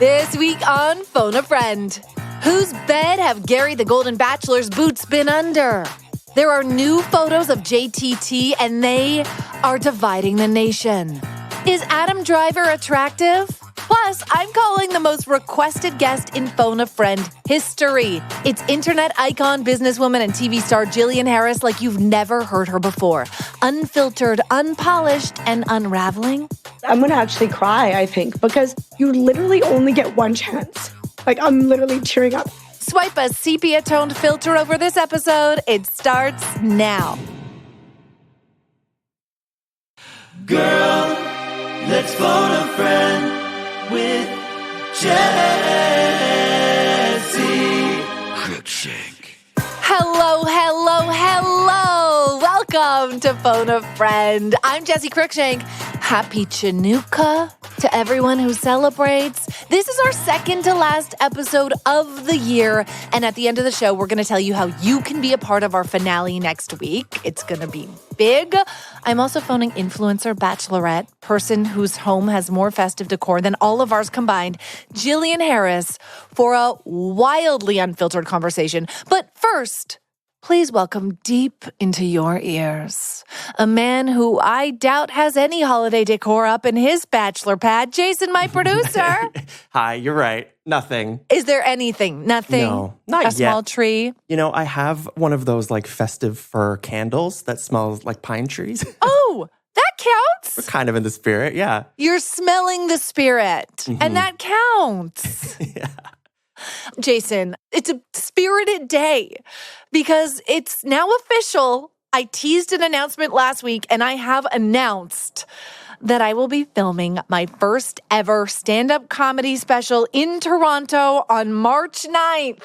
This week on Phone a Friend, whose bed have Gary the Golden Bachelor's boots been under? There are new photos of JTT and they are dividing the nation. Is Adam Driver attractive? Plus, I'm calling the most requested guest in Phone a Friend history. It's internet icon, businesswoman, and TV star Jillian Harris like you've never heard her before. Unfiltered, unpolished, and unraveling. I'm going to actually cry, I think, because you literally only get one chance. Like, I'm literally tearing up. Swipe a sepia-toned filter over this episode. It starts now. Girl, let's phone a friend with Jessi Cruikshank. Hello, hello, hello. Welcome to Phone a Friend. I'm Jessi Cruikshank. Happy Chinooka to everyone who celebrates. This is our second to last episode of the year. And at the end of the show, we're going to tell you how you can be a part of our finale next week. It's going to be big. I'm also phoning influencer, bachelorette, person whose home has more festive decor than all of ours combined, Jillian Harris, for a wildly unfiltered conversation. But first, please welcome deep into your ears a man who I doubt has any holiday decor up in his bachelor pad. Jason, my producer. Hi, you're right. Nothing. Is there anything? Nothing? No, not yet. A small tree? You know, I have one of those like festive fir candles that smells like pine trees. Oh, that counts? We're kind of in the spirit, yeah. You're smelling the spirit, and that counts. Yeah. Jason, it's a spirited day because it's now official. I teased an announcement last week, and I have announced that I will be filming my first ever stand-up comedy special in Toronto on March 9th.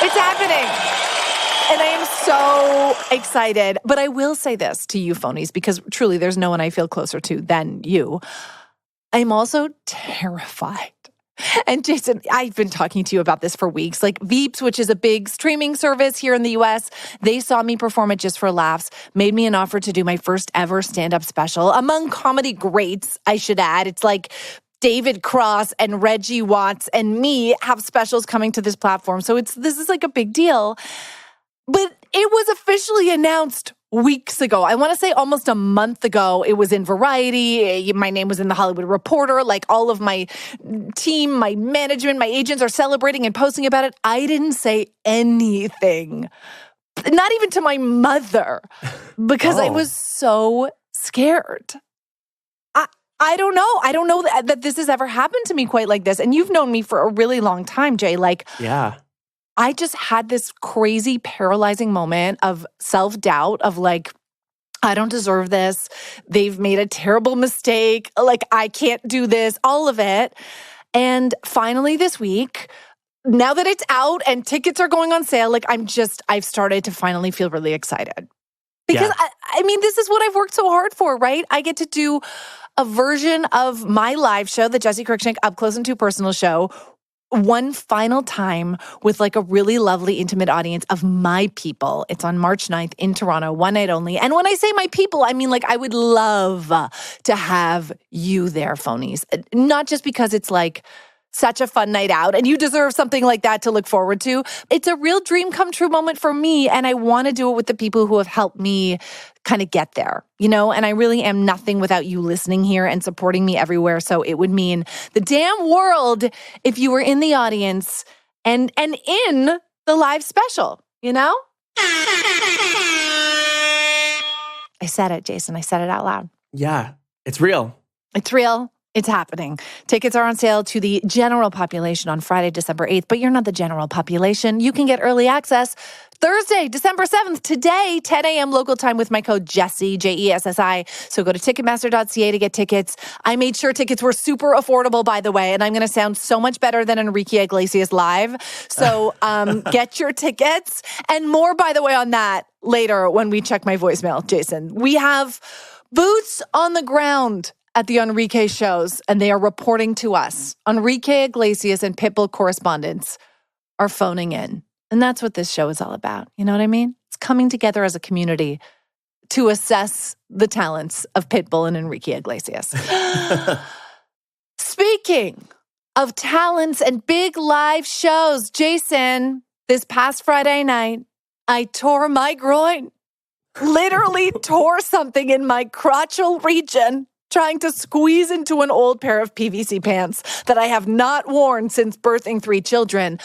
It's happening. And I am so excited. But I will say this to you phonies, because truly there's no one I feel closer to than you. I'm also terrified. And Jason, I've been talking to you about this for weeks. Like Veeps, which is a big streaming service here in the US, they saw me perform at Just for Laughs, made me an offer to do my first ever stand-up special. Among comedy greats, I should add. It's like David Cross and Reggie Watts and me have specials coming to this platform. So this is like a big deal. But it was officially announced weeks ago. I want to say almost a month ago. It was in Variety. My name was in the Hollywood Reporter. Like all of my team, my management, my agents are celebrating and posting about it. I didn't say anything, not even to my mother, because I was so scared. I don't know. I don't know that this has ever happened to me quite like this. And you've known me for a really long time, Jay. Like, yeah. I just had this crazy paralyzing moment of self-doubt of like, I don't deserve this. They've made a terrible mistake. Like, I can't do this, all of it. And finally this week, now that it's out and tickets are going on sale, like I've started to finally feel really excited. Because I mean, this is what I've worked so hard for, right? I get to do a version of my live show, the Jessi Cruikshank Up Close and Too Personal show, one final time with like a really lovely intimate audience of my people. It's on March 9th in Toronto, one night only. And when I say my people, I mean like I would love to have you there, phonies. Not just because it's like such a fun night out and you deserve something like that to look forward to. It's a real dream come true moment for me. And I want to do it with the people who have helped me kind of get there, you know? And I really am nothing without you listening here and supporting me everywhere. So it would mean the damn world if you were in the audience and in the live special, you know? I said it, Jason. I said it out loud. Yeah, it's real. It's real. It's happening. Tickets are on sale to the general population on Friday, December 8th, but you're not the general population. You can get early access Thursday, December 7th, today, 10 a.m. local time with my code Jessi, Jessi. So go to Ticketmaster.ca to get tickets. I made sure tickets were super affordable, by the way, and I'm going to sound so much better than Enrique Iglesias live. So get your tickets. And more, by the way, on that later when we check my voicemail, Jason. We have boots on the ground at the Enrique shows, and they are reporting to us. Enrique Iglesias and Pitbull correspondents are phoning in. And that's what this show is all about. You know what I mean? It's coming together as a community to assess the talents of Pitbull and Enrique Iglesias. Speaking of talents and big live shows, Jason, this past Friday night, I tore my groin. Literally tore something in my crotchal region trying to squeeze into an old pair of PVC pants that I have not worn since birthing 3 children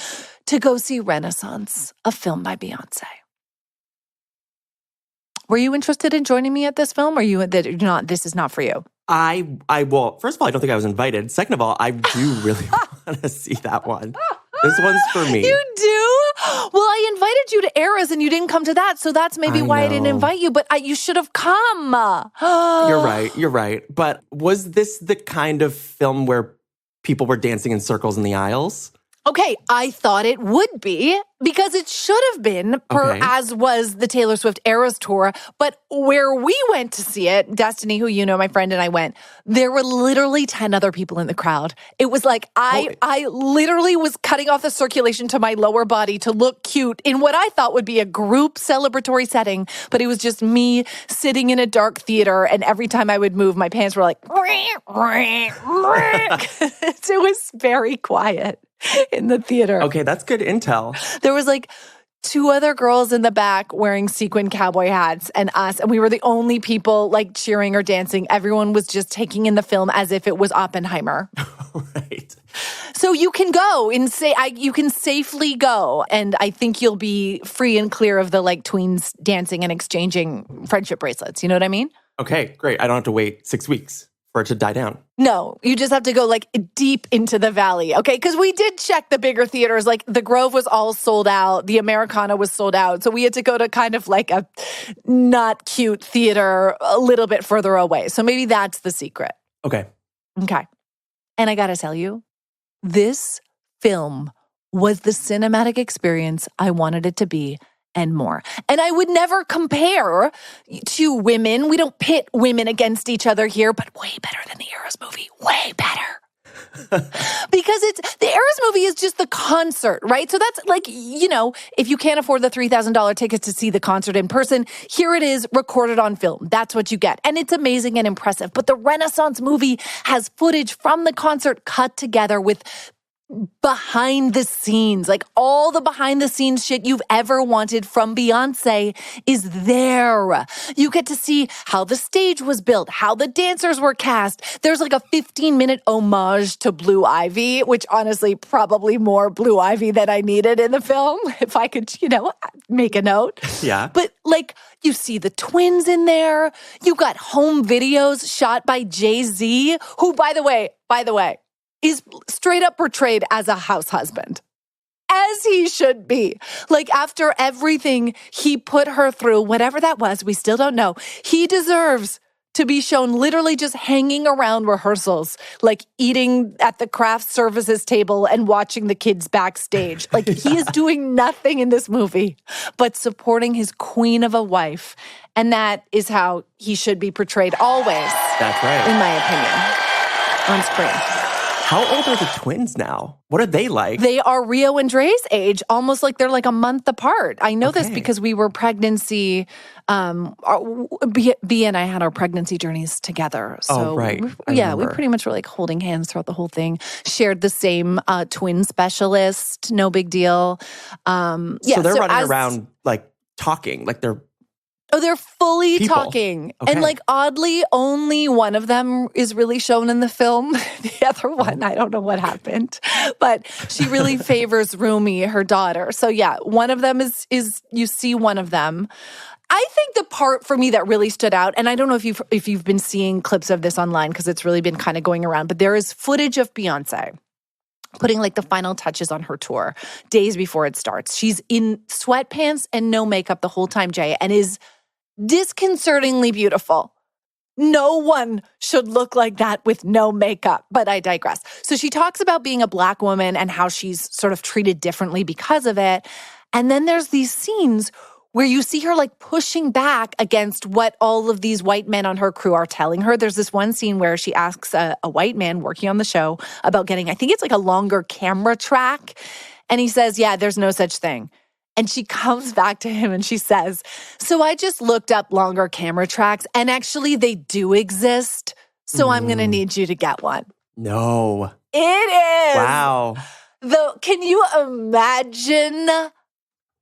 to go see Renaissance, a film by Beyonce. Were you interested in joining me at this film, or this is not for you? Well, first of all, I don't think I was invited. Second of all, I do really want to see that one. This one's for me. You do? Well, I invited you to Eras and you didn't come to that, so that's maybe why I didn't invite you, but you should have come. You're right. But was this the kind of film where people were dancing in circles in the aisles? Okay, I thought it would be because it should have been, as was the Taylor Swift Eras tour. But where we went to see it, Destiny, who you know, my friend and I went, there were literally 10 other people in the crowd. It was like I literally was cutting off the circulation to my lower body to look cute in what I thought would be a group celebratory setting. But it was just me sitting in a dark theater, and every time I would move, my pants were like, it was very quiet in the theater. Okay, that's good intel. There was like 2 other girls in the back wearing sequin cowboy hats and us, and we were the only people like cheering or dancing. Everyone was just taking in the film as if it was Oppenheimer. Right. So you can go and you can safely go, and I think you'll be free and clear of the like tweens dancing and exchanging friendship bracelets. You know what I mean? Okay, great. I don't have to wait 6 weeks for it to die down. No, you just have to go like deep into the valley, okay? Because we did check the bigger theaters. Like the Grove was all sold out. The Americana was sold out. So we had to go to kind of like a not cute theater a little bit further away. So maybe that's the secret. Okay. Okay. And I got to tell you, this film was the cinematic experience I wanted it to be and more. And I would never compare to women. We don't pit women against each other here, but way better than the Eras movie. Way better. Because the Eras movie is just the concert, right? So that's like, you know, if you can't afford the $3,000 tickets to see the concert in person, here it is recorded on film. That's what you get. And it's amazing and impressive. But the Renaissance movie has footage from the concert cut together with behind the scenes, like all the behind the scenes shit you've ever wanted from Beyonce is there. You get to see how the stage was built, how the dancers were cast. There's like a 15-minute homage to Blue Ivy, which honestly, probably more Blue Ivy than I needed in the film, if I could, you know, make a note. Yeah. But like, you see the twins in there. You got home videos shot by Jay-Z, who, by the way, is straight up portrayed as a house husband. As he should be. Like after everything he put her through, whatever that was, we still don't know. He deserves to be shown literally just hanging around rehearsals, like eating at the craft services table and watching the kids backstage. Like he is doing nothing in this movie but supporting his queen of a wife. And that is how he should be portrayed always. That's right. In my opinion. On screen. How old are the twins now? What are they like? They are Rio and Dre's age, almost like they're like a month apart. I know this because we were B and I had our pregnancy journeys together. So right. We pretty much were like holding hands throughout the whole thing. Shared the same twin specialist, no big deal. So they're running around like talking, like they're they're fully people. Talking. Okay. And like oddly, only one of them is really shown in the film. The other one, I don't know what happened. But she really favors Rumi, her daughter. So yeah, one of them is you see one of them. I think the part for me that really stood out, and I don't know if you've been seeing clips of this online because it's really been kind of going around, but there is footage of Beyonce putting like the final touches on her tour days before it starts. She's in sweatpants and no makeup the whole time, Jay, and is disconcertingly beautiful. No one should look like that with no makeup, but I digress. So she talks about being a Black woman and how she's sort of treated differently because of it. And then there's these scenes where you see her like pushing back against what all of these white men on her crew are telling her. There's this one scene where she asks a white man working on the show about getting, I think it's like a longer camera track. And he says, yeah, there's no such thing. And she comes back to him and she says, so I just looked up longer camera tracks and actually they do exist. So I'm going to need you to get one. No. It is. Wow. Can you imagine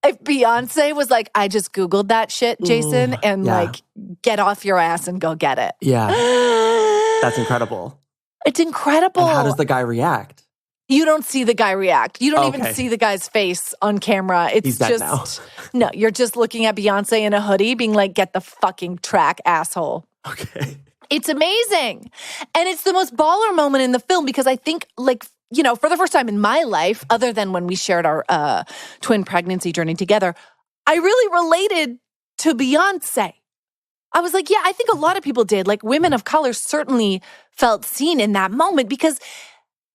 if Beyonce was like, I just Googled that shit, Jason, and like, get off your ass and go get it. Yeah. That's incredible. It's incredible. And how does the guy react? You don't see the guy react. You don't even see the guy's face on camera. It's He's dead now. No, you're just looking at Beyonce in a hoodie being like, get the fucking track, asshole. Okay. It's amazing. And it's the most baller moment in the film because I think, like, you know, for the first time in my life, other than when we shared our twin pregnancy journey together, I really related to Beyonce. I was like, yeah, I think a lot of people did. Like, women of color certainly felt seen in that moment because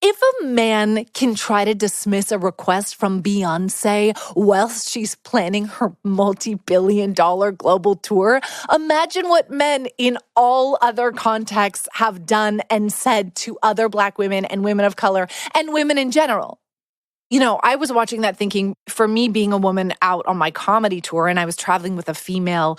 if a man can try to dismiss a request from Beyonce whilst she's planning her multi-billion-dollar global tour, imagine what men in all other contexts have done and said to other Black women and women of color and women in general. You know, I was watching that thinking, for me being a woman out on my comedy tour, and I was traveling with a female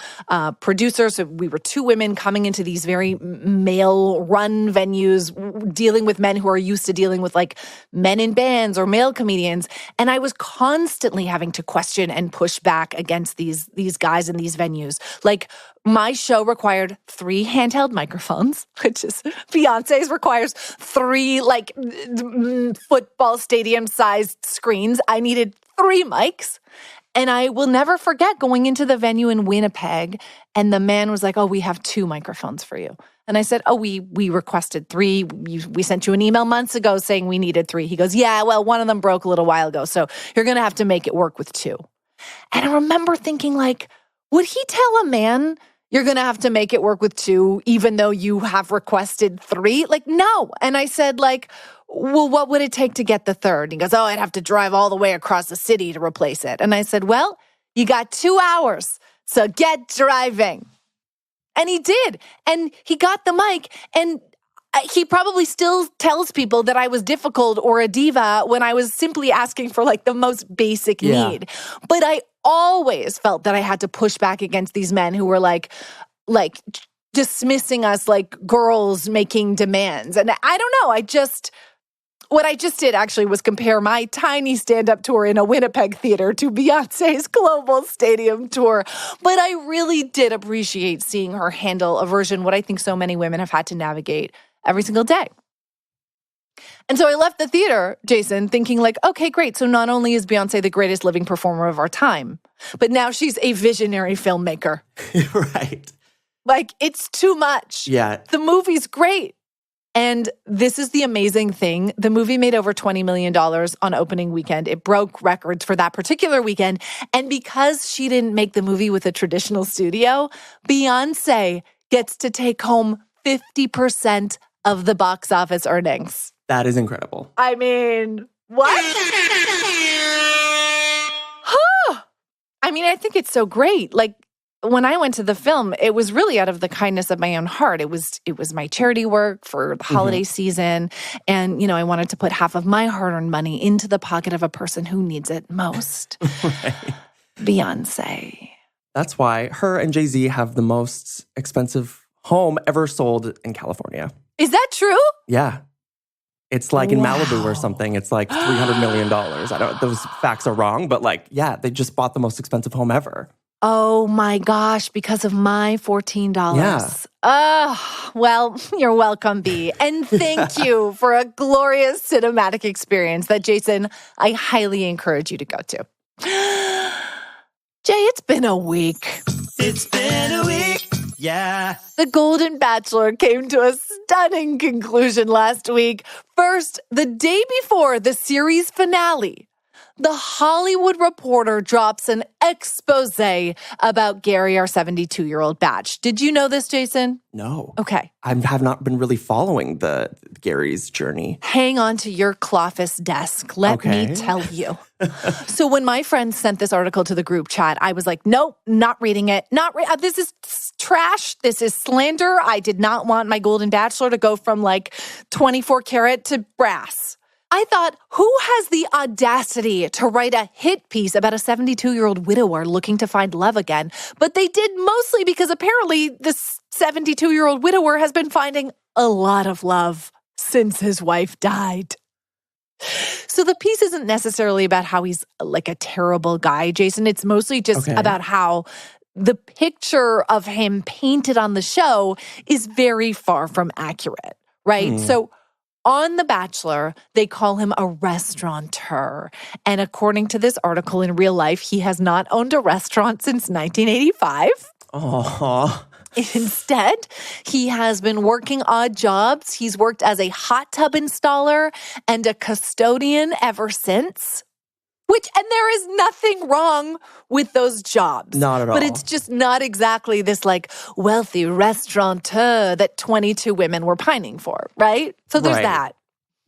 producer, so we were two women coming into these very male-run venues, dealing with men who are used to dealing with, like, men in bands or male comedians, and I was constantly having to question and push back against these guys in these venues. Like, my show required 3 handheld microphones, which is Beyonce's requires 3 like football stadium-sized screens. I needed 3 mics. And I will never forget going into the venue in Winnipeg, and the man was like, oh, we have 2 microphones for you. And I said, oh, we requested 3. We sent you an email months ago saying we needed 3. He goes, yeah, well, one of them broke a little while ago, so you're going to have to make it work with 2. And I remember thinking, like, would he tell a man, you're going to have to make it work with 2, even though you have requested 3? Like, no. And I said, like, well, what would it take to get the 3rd? He goes, oh, I'd have to drive all the way across the city to replace it. And I said, well, you got 2 hours, so get driving. And he did. And he got the mic, and he probably still tells people that I was difficult or a diva when I was simply asking for, like, the most basic need. But I always felt that I had to push back against these men who were like dismissing us like girls making demands. And I don't know, what I just did actually was compare my tiny stand-up tour in a Winnipeg theater to Beyonce's global stadium tour. But I really did appreciate seeing her handle a version, what I think so many women have had to navigate every single day. And so I left the theater, Jason, thinking like, okay, great. So not only is Beyonce the greatest living performer of our time, but now she's a visionary filmmaker. Right. Like, it's too much. Yeah. The movie's great. And this is the amazing thing. The movie made over $20 million on opening weekend. It broke records for that particular weekend. And because she didn't make the movie with a traditional studio, Beyonce gets to take home 50% of the box office earnings. That is incredible. I mean, what? I mean, I think it's so great. Like, when I went to the film, it was really out of the kindness of my own heart. It was my charity work for the holiday season. And, you know, I wanted to put half of my hard-earned money into the pocket of a person who needs it most. Right. Beyonce. That's why her and Jay-Z have the most expensive home ever sold in California. Is that true? Yeah. It's like in Malibu or something. It's like $300 million. Those facts are wrong, but like, yeah, they just bought the most expensive home ever. Oh my gosh, because of my $14. Yeah. Oh, well, you're welcome, B. And thank you for a glorious cinematic experience that, Jason, I highly encourage you to go to. Jay, it's been a week. It's been a week, yeah. The Golden Bachelor came to a stunning conclusion last week. First, the day before the series finale, The Hollywood Reporter drops an expose about Gary, our 72-year-old batch. Did you know this, Jason? No. Okay. I have not been really following the Gary's journey. Hang on to your Cloffice desk. Let me tell you. So when my friend sent this article to the group chat, I was like, nope, not reading it. This is trash. This is slander. I did not want my Golden Bachelor to go from like 24 karat to brass. I thought, who has the audacity to write a hit piece about a 72-year-old widower looking to find love again? But they did mostly because apparently this 72-year-old widower has been finding a lot of love since his wife died. So the piece isn't necessarily about how he's like a terrible guy, Jason. It's mostly just about how the picture of him painted on the show is very far from accurate, right? So on The Bachelor, they call him a restaurateur. And according to this article, in real life, he has not owned a restaurant since 1985. Oh. Instead, he has been working odd jobs. He's worked as a hot tub installer and a custodian ever since. And there is nothing wrong with those jobs. Not at all. But it's just not exactly this like wealthy restaurateur that 22 women were pining for, right? So there's that.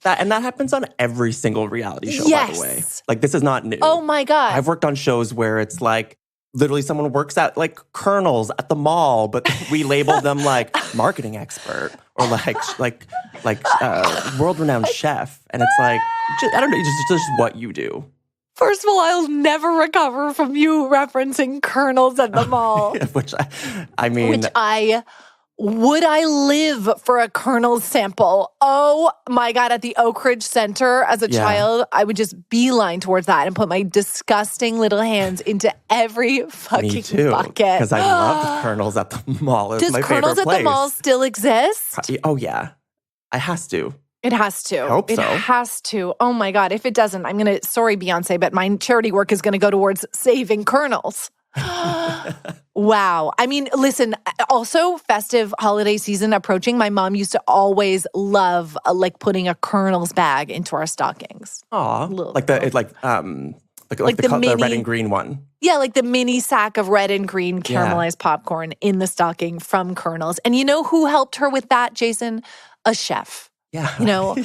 And that happens on every single reality show, by the way. Like, this is not new. Oh my God. I've worked on shows where it's like, literally someone works at like Colonel's at the mall, but we label them like marketing expert or like world-renowned chef. And it's like, I don't know, it's just what you do. First of all, I'll never recover from you referencing Colonel's at the mall. Would I live for a Colonel's sample? Oh my God, at the Oak Ridge Center as a child, I would just beeline towards that and put my disgusting little hands into every fucking Me too, bucket. Because I loved Colonel's at the mall. It was my favorite place. Does Colonel's at the mall still exist? Oh yeah, it has to. It has to. I hope so. It has to. Oh my God. If it doesn't, sorry, Beyonce, but my charity work is going to go towards saving Colonel's. Wow. I mean, listen, also festive holiday season approaching. My mom used to always love like putting a Colonel's bag into our stockings. Aw. Like the red and green one. Yeah, like the mini sack of red and green caramelized popcorn in the stocking from Colonel's. And you know who helped her with that, Jason? A chef. Yeah. You know,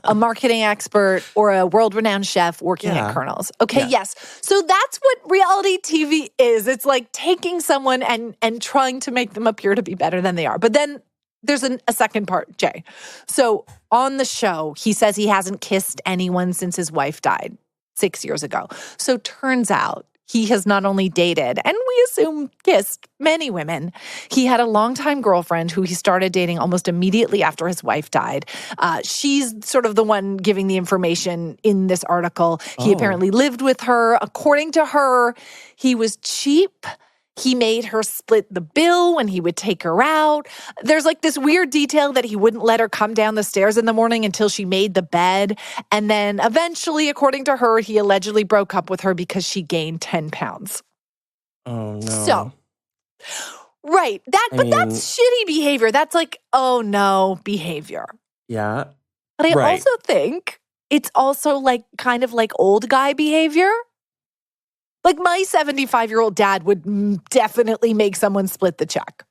a marketing expert or a world-renowned chef working at Colonel's. Okay, yes. So that's what reality TV is. It's like taking someone and trying to make them appear to be better than they are. But then there's a second part, Jay. So on the show, he says he hasn't kissed anyone since his wife died 6 years ago. So turns out he has not only dated, and we assume kissed, many women. He had a longtime girlfriend who he started dating almost immediately after his wife died. She's sort of the one giving the information in this article. He apparently lived with her. According to her, he was cheap. He made her split the bill when he would take her out. There's like this weird detail that he wouldn't let her come down the stairs in the morning until she made the bed. And then eventually, according to her, he allegedly broke up with her because she gained 10 pounds. Oh, no. So, right. That's shitty behavior. That's like, oh no behavior. Yeah. But I also think it's also like kind of like old guy behavior. Like my 75-year-old dad would definitely make someone split the check.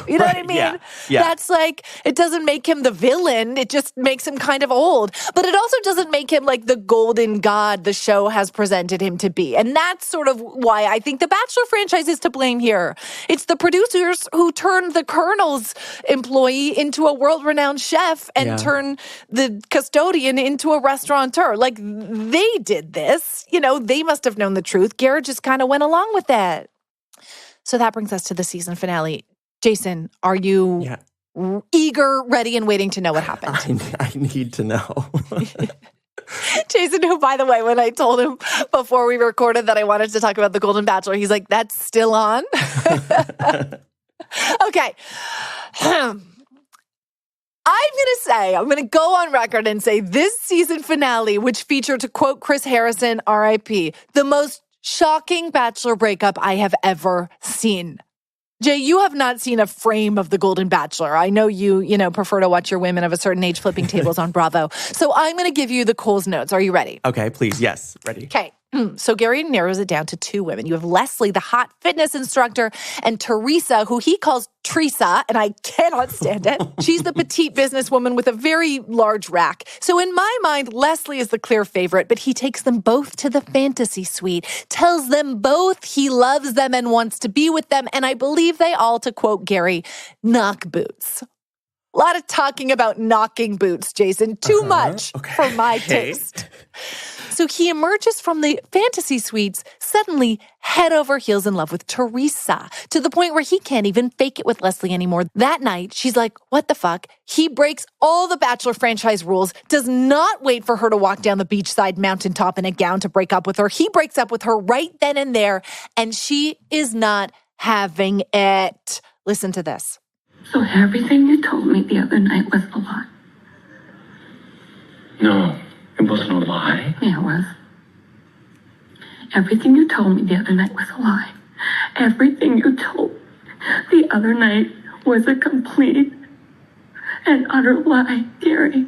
You know what I mean? Yeah. That's like, it doesn't make him the villain. It just makes him kind of old. But it also doesn't make him like the golden god the show has presented him to be. And that's sort of why I think the Bachelor franchise is to blame here. It's the producers who turned the Colonel's employee into a world-renowned chef and turned the custodian into a restaurateur. Like, they did this. You know, they must have known the truth. Garrett just kind of went along with it. So that brings us to the season finale. Jason, are you eager, ready, and waiting to know what happened? I need to know. Jason, who, by the way, when I told him before we recorded that I wanted to talk about the Golden Bachelor, he's like, that's still on? Okay. I'm going to go on record and say this season finale, which featured, to quote Chris Harrison, RIP, the most shocking Bachelor breakup I have ever seen. Jay, you have not seen a frame of The Golden Bachelor. I know you prefer to watch your women of a certain age flipping tables on Bravo. So I'm going to give you the Coles notes. Are you ready? Okay, please. Yes, ready. Okay. So Gary narrows it down to two women. You have Leslie, the hot fitness instructor, and Teresa, who he calls Teresa, and I cannot stand it. She's the petite businesswoman with a very large rack. So in my mind, Leslie is the clear favorite, but he takes them both to the fantasy suite, tells them both he loves them and wants to be with them, and I believe they all, to quote Gary, knock boots. A lot of talking about knocking boots, Jason. Too much for my taste. So he emerges from the fantasy suites, suddenly head over heels in love with Teresa, to the point where he can't even fake it with Leslie anymore. That night, she's like, what the fuck? He breaks all the Bachelor franchise rules, does not wait for her to walk down the beachside mountaintop in a gown to break up with her. He breaks up with her right then and there, and she is not having it. Listen to this. So everything you told me the other night was a lie. No, it wasn't a lie. Yeah, it was. Everything you told me the other night was a lie. Everything you told the other night was a complete and utter lie, Gary.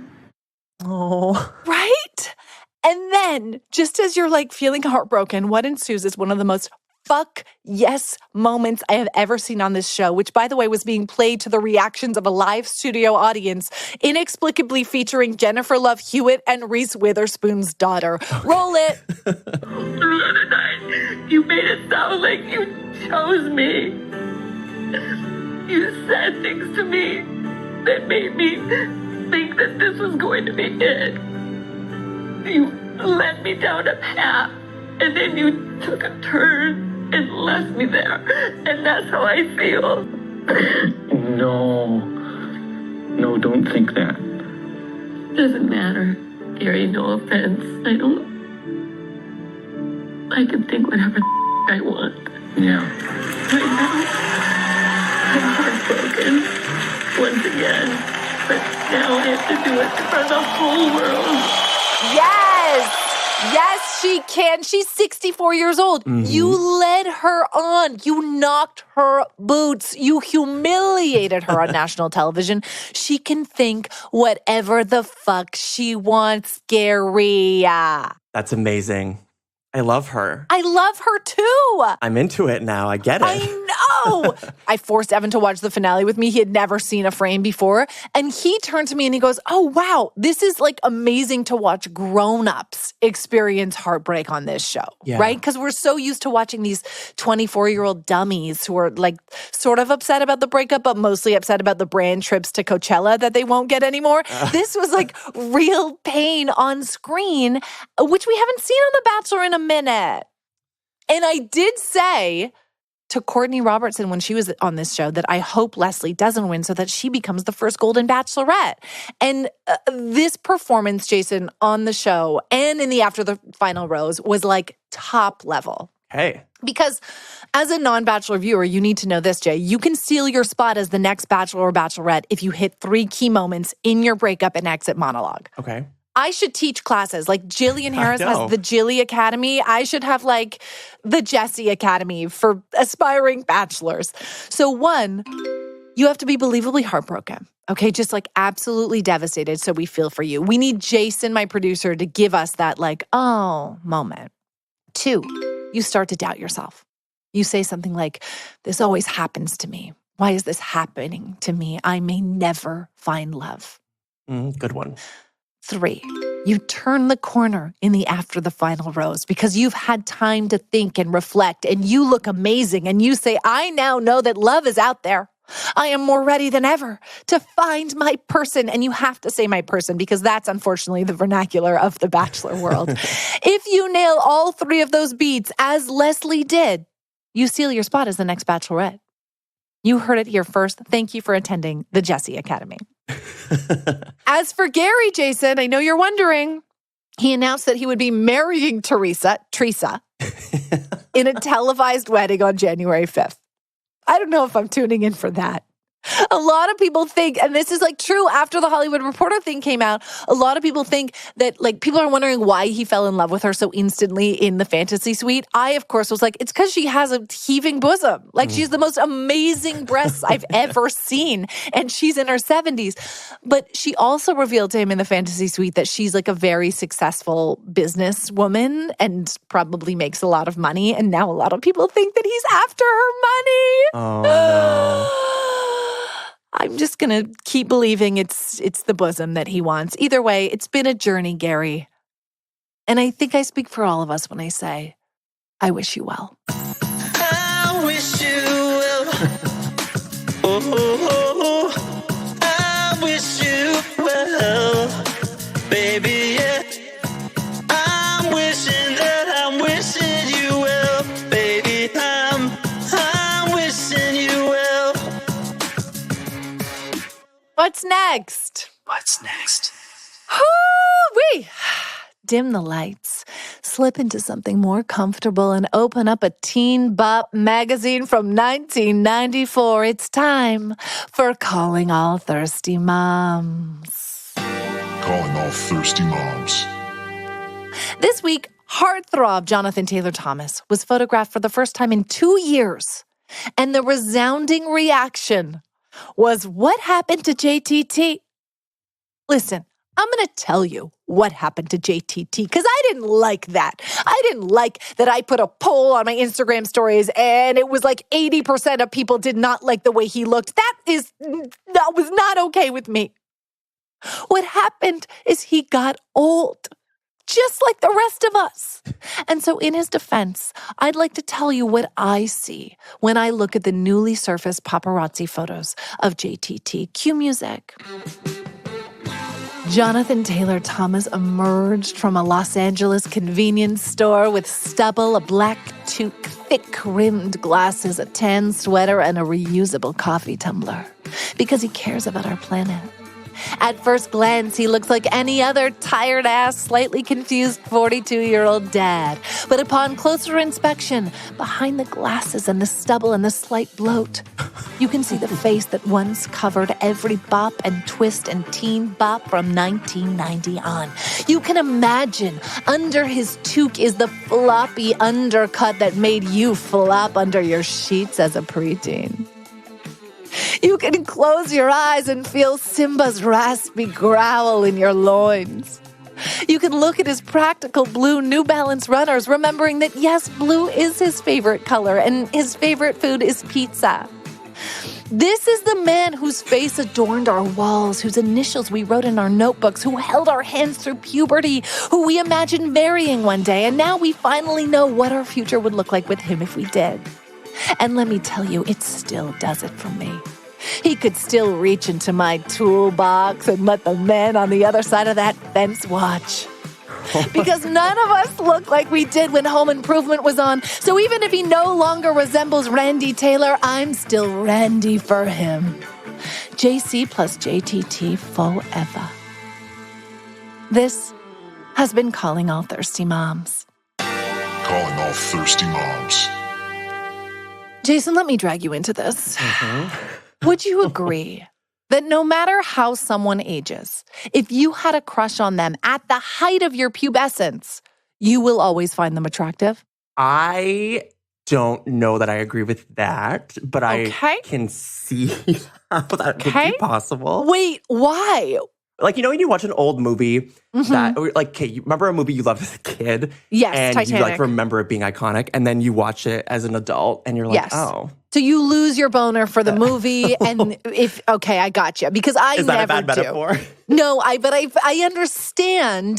Oh. Right? And then, just as you're like feeling heartbroken, what ensues is one of the most fuck yes moments I have ever seen on this show, which, by the way, was being played to the reactions of a live studio audience, inexplicably featuring Jennifer Love Hewitt and Reese Witherspoon's daughter. Roll it. The other night, you made it sound like you chose me. You said things to me that made me think that this was going to be it. You led me down a path, and then you took a turn and left me there. And that's how I feel. No, don't think that. Doesn't matter, Gary, no offense. I can think whatever I want. Yeah. Right now, I'm heartbroken once again. But now I have to do it for the whole world. Yes! Yes, she can. She's 64 years old. You led her on. You knocked her boots. You humiliated her on national television. She can think whatever the fuck she wants, Gary. That's amazing. I love her. I love her too. I'm into it now. I get it. I know. I forced Evan to watch the finale with me. He had never seen a frame before. And he turned to me and he goes, oh, wow, this is like amazing to watch grown-ups experience heartbreak on this show, right? Because we're so used to watching these 24-year-old dummies who are like sort of upset about the breakup, but mostly upset about the brand trips to Coachella that they won't get anymore. This was like real pain on screen, which we haven't seen on The Bachelor in a minute. And I did say to Courtney Robertson when she was on this show that I hope Leslie doesn't win so that she becomes the first Golden Bachelorette. And this performance, Jason, on the show and in the After the Final Rose was like top level. Hey. Because as a non-Bachelor viewer, you need to know this, Jay. You can steal your spot as the next Bachelor or Bachelorette if you hit 3 key moments in your breakup and exit monologue. Okay. I should teach classes. Like Jillian Harris has the Jilly Academy. I should have like the Jessi Academy for aspiring bachelors. So 1, you have to be believably heartbroken. Okay, just like absolutely devastated. So we feel for you. We need Jason, my producer, to give us that like, oh, moment. 2, you start to doubt yourself. You say something like, this always happens to me. Why is this happening to me? I may never find love. Good one. 3, you turn the corner in the After the Final Rose because you've had time to think and reflect and you look amazing and you say, I now know that love is out there. I am more ready than ever to find my person. And you have to say my person because that's unfortunately the vernacular of the Bachelor world. If you nail all 3 of those beats, as Leslie did, you seal your spot as the next Bachelorette. You heard it here first. Thank you for attending the Jessi Academy. As for Gary, Jason, I know you're wondering. He announced that he would be marrying Teresa, in a televised wedding on January 5th. I don't know if I'm tuning in for that. A lot of people think, and this is like true after the Hollywood Reporter thing came out, a lot of people think that like people are wondering why he fell in love with her so instantly in the fantasy suite. I, of course, was like, it's because she has a heaving bosom. Like she's the most amazing breasts I've ever seen. And she's in her 70s. But she also revealed to him in the fantasy suite that she's like a very successful businesswoman and probably makes a lot of money. And now a lot of people think that he's after her money. Oh, no. I'm just going to keep believing it's the bosom that he wants. Either way, it's been a journey, Gary. And I think I speak for all of us when I say, I wish you well. I wish you well. Oh, I wish you well. Baby, yeah. I'm with What's next? What's next? Woo-wee. Dim the lights, slip into something more comfortable, and open up a teen bop magazine from 1994. It's time for Calling All Thirsty Moms. Calling all thirsty moms. This week, heartthrob Jonathan Taylor Thomas was photographed for the first time in 2 years. And the resounding reaction was, what happened to JTT? Listen, I'm going to tell you what happened to JTT because I didn't like that. I didn't like that I put a poll on my Instagram stories and it was like 80% of people did not like the way he looked. That was not okay with me. What happened is he got old, just like the rest of us. And so in his defense, I'd like to tell you what I see when I look at the newly surfaced paparazzi photos of JTT. Cue music. Jonathan Taylor Thomas emerged from a Los Angeles convenience store with stubble, a black toque, thick-rimmed glasses, a tan sweater, and a reusable coffee tumbler because he cares about our planet. At first glance, he looks like any other tired-ass, slightly confused 42-year-old dad. But upon closer inspection, behind the glasses and the stubble and the slight bloat, you can see the face that once covered every bop and twist and teen bop from 1990 on. You can imagine under his toque is the floppy undercut that made you flop under your sheets as a preteen. You can close your eyes and feel Simba's raspy growl in your loins. You can look at his practical blue New Balance runners, remembering that, yes, blue is his favorite color and his favorite food is pizza. This is the man whose face adorned our walls, whose initials we wrote in our notebooks, who held our hands through puberty, who we imagined marrying one day, and now we finally know what our future would look like with him if we did. And let me tell you, it still does it for me. He could still reach into my toolbox and let the men on the other side of that fence watch. Because none of us look like we did when Home Improvement was on. So even if he no longer resembles Randy Taylor, I'm still Randy for him. JC plus JTT forever. This has been Calling All Thirsty Moms. Calling all thirsty moms. Jason, let me drag you into this. Would you agree that no matter how someone ages, if you had a crush on them at the height of your pubescence, you will always find them attractive? I don't know that I agree with that, but I can see how that could be possible. Wait, why? Like, you know, when you watch an old movie that, like, okay, you remember a movie you loved as a kid? Yes, and Titanic. you, like, remember it being iconic, and then you watch it as an adult, and you're like, oh. So you lose your boner for the movie, and I gotcha. Because I Is that never a bad do. metaphor? No, but I understand.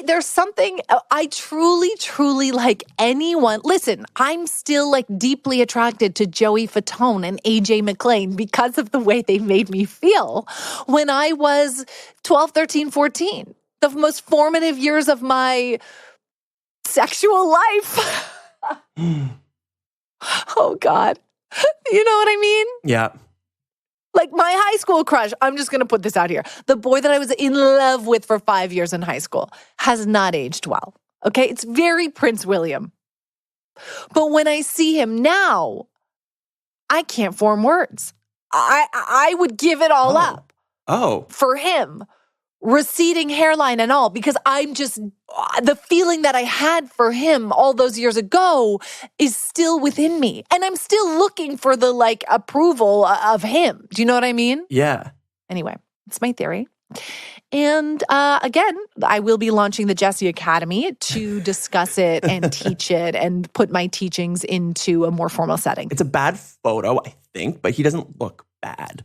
There's something, I truly like anyone. Listen, I'm still like deeply attracted to Joey Fatone and AJ McLean because of the way they made me feel when I was 12, 13, 14. The most formative years of my sexual life. Oh, God. You know what I mean? Yeah. Like my high school crush, I'm just going to put this out here. The boy that I was in love with for 5 years in high school has not aged well. Okay? It's very Prince William. But when I see him now, I can't form words. I would give it all up. Oh. For him. Receding hairline and all, because I'm just, the feeling that I had for him all those years ago is still within me. And I'm still looking for the, like, approval of him. Do you know what I mean? Yeah. Anyway, it's my theory. And again, I will be launching the Jessi Academy to discuss it and teach it and put my teachings into a more formal setting. It's a bad photo, I think, but he doesn't look bad.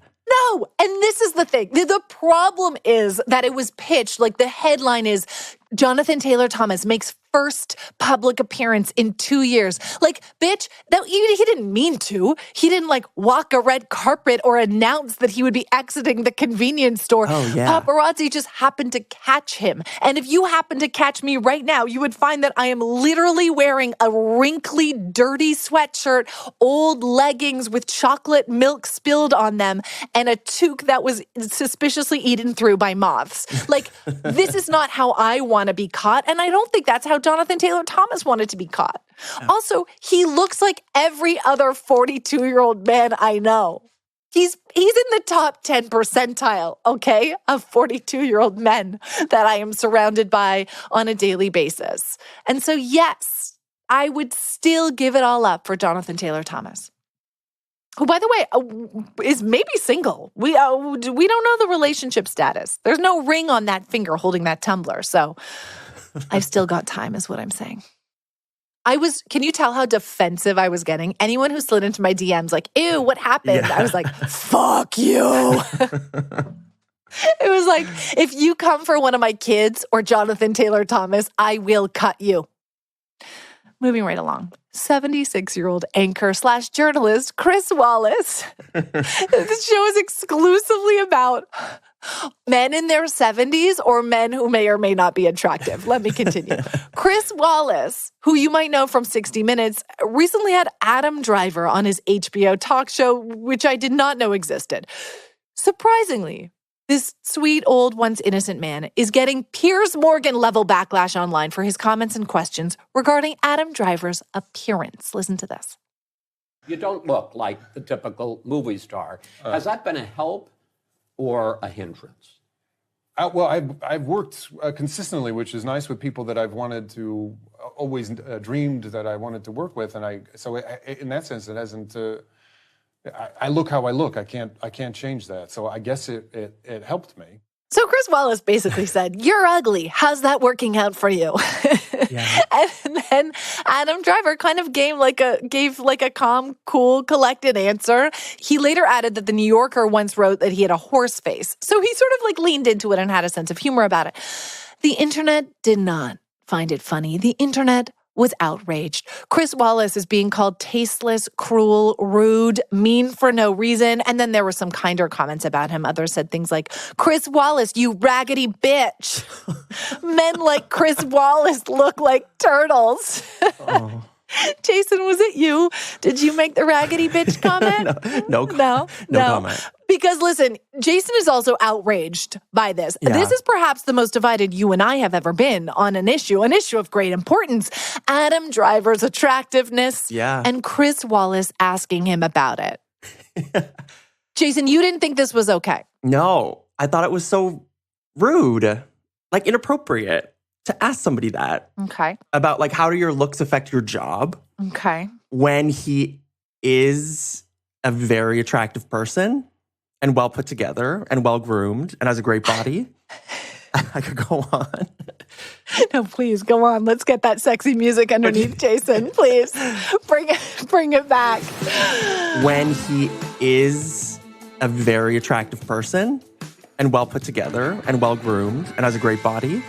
No, and this is the thing. The problem is that it was pitched, like the headline is Jonathan Taylor Thomas makes first public appearance in 2 years. Like, bitch, he didn't mean to. He didn't like walk a red carpet or announce that he would be exiting the convenience store. Oh, yeah. Paparazzi just happened to catch him. And if you happen to catch me right now, you would find that I am literally wearing a wrinkly, dirty sweatshirt, old leggings with chocolate milk spilled on them, and a toque that was suspiciously eaten through by moths. Like, this is not how I want to be caught, and I don't think that's how Jonathan Taylor Thomas wanted to be caught. Also, he looks like every other 42-year-old man I know. He's in the top 10 percentile, okay, of 42-year-old men that I am surrounded by on a daily basis. And so, yes, I would still give it all up for Jonathan Taylor Thomas, who, by the way, is maybe single. We don't know the relationship status. There's no ring on that finger holding that tumbler, so I've still got time is what I'm saying. Can you tell how defensive I was getting? Anyone who slid into my DMs like, ew, what happened? Yeah. I was like, fuck you. It was like, if you come for one of my kids or Jonathan Taylor Thomas, I will cut you. Moving right along. 76-year-old anchor / journalist Chris Wallace. This show is exclusively about men in their 70s or men who may or may not be attractive. Let me continue. Chris Wallace, who you might know from 60 Minutes, recently had Adam Driver on his HBO talk show, which I did not know existed. Surprisingly, this sweet, old, once innocent man is getting Piers Morgan-level backlash online for his comments and questions regarding Adam Driver's appearance. Listen to this. You don't look like the typical movie star. Has that been a help or a hindrance? Well, I've worked consistently, which is nice, with people that I've wanted to, always dreamed that I wanted to work with. And so in that sense, it hasn't... I look how I look. I can't change that. So I guess it helped me. So Chris Wallace basically said, "You're ugly. How's that working out for you?" Yeah. And then Adam Driver kind of gave like a calm, cool, collected answer. He later added that the New Yorker once wrote that he had a horse face. So he sort of like leaned into it and had a sense of humor about it. The internet did not find it funny. The internet was outraged. Chris Wallace is being called tasteless, cruel, rude, mean for no reason. And then there were some kinder comments about him. Others said things like, "Chris Wallace, you raggedy bitch." Men like Chris Wallace look like turtles. Oh. Jason, was it you? Did you make the raggedy bitch comment? No comment. Because listen, Jason is also outraged by this. Yeah. This is perhaps the most divided you and I have ever been on an issue of great importance. Adam Driver's attractiveness and Chris Wallace asking him about it. Jason, you didn't think this was okay? No, I thought it was so rude, like inappropriate to ask somebody that. Okay. About like, how do your looks affect your job? Okay. When he is a very attractive person and well put together and well groomed and has a great body. I could go on. No, please go on. Let's get that sexy music underneath Jason. Please bring it back. When he is a very attractive person and well put together and well groomed and has a great body.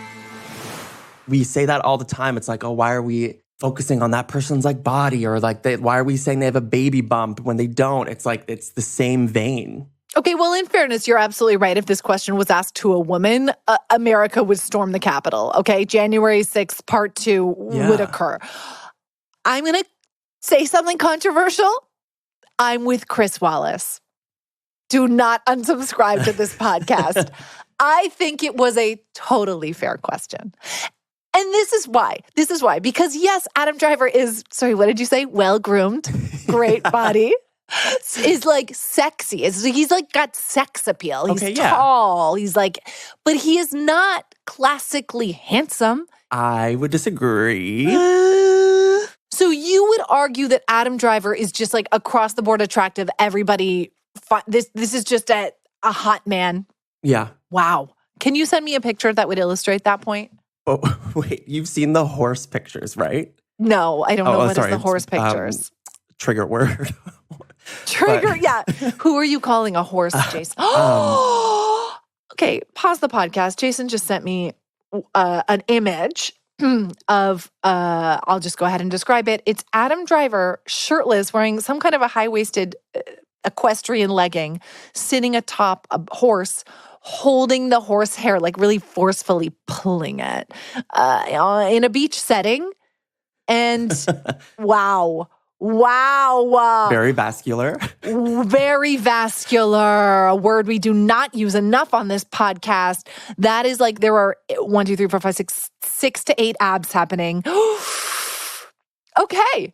We say that all the time. It's like, oh, why are we focusing on that person's like body, or like why are we saying they have a baby bump when they don't? It's like, it's the same vein. Okay, well, in fairness, you're absolutely right. If this question was asked to a woman, America would storm the Capitol, okay? January 6th, part 2 would occur. I'm going to say something controversial. I'm with Chris Wallace. Do not unsubscribe to this podcast. I think it was a totally fair question. And this is why. Because yes, Adam Driver is, what did you say? Well-groomed, great body. Is like sexy. He's like got sex appeal. He's tall. He's like, but he is not classically handsome. I would disagree. So you would argue that Adam Driver is just like across the board attractive. Everybody, this is just a hot man. Yeah. Wow. Can you send me a picture that would illustrate that point? Oh, wait, you've seen the horse pictures, right? No, I don't know what is the horse pictures. Trigger word. Trigger, yeah. Who are you calling a horse, Jason? Okay, pause the podcast. Jason just sent me an image of, I'll just go ahead and describe it. It's Adam Driver shirtless, wearing some kind of a high-waisted equestrian legging, sitting atop a horse, holding the horse hair, like really forcefully pulling it in a beach setting. And wow. Very vascular. Very vascular, a word we do not use enough on this podcast. That is like there are 1, 2, 3, 4, 5, 6 to 8 abs happening. Okay.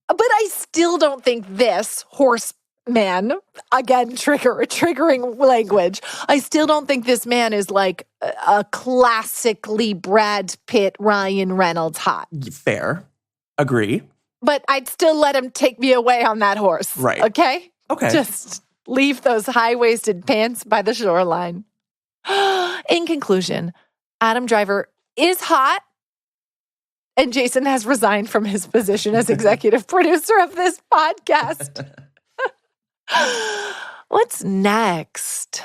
But I still don't think this horseman, again, triggering language. I still don't think this man is like a classically Brad Pitt, Ryan Reynolds hot. Fair. Agree. But I'd still let him take me away on that horse. Right. Okay? Okay. Just leave those high-waisted pants by the shoreline. In conclusion, Adam Driver is hot, and Jason has resigned from his position as executive producer of this podcast. What's next?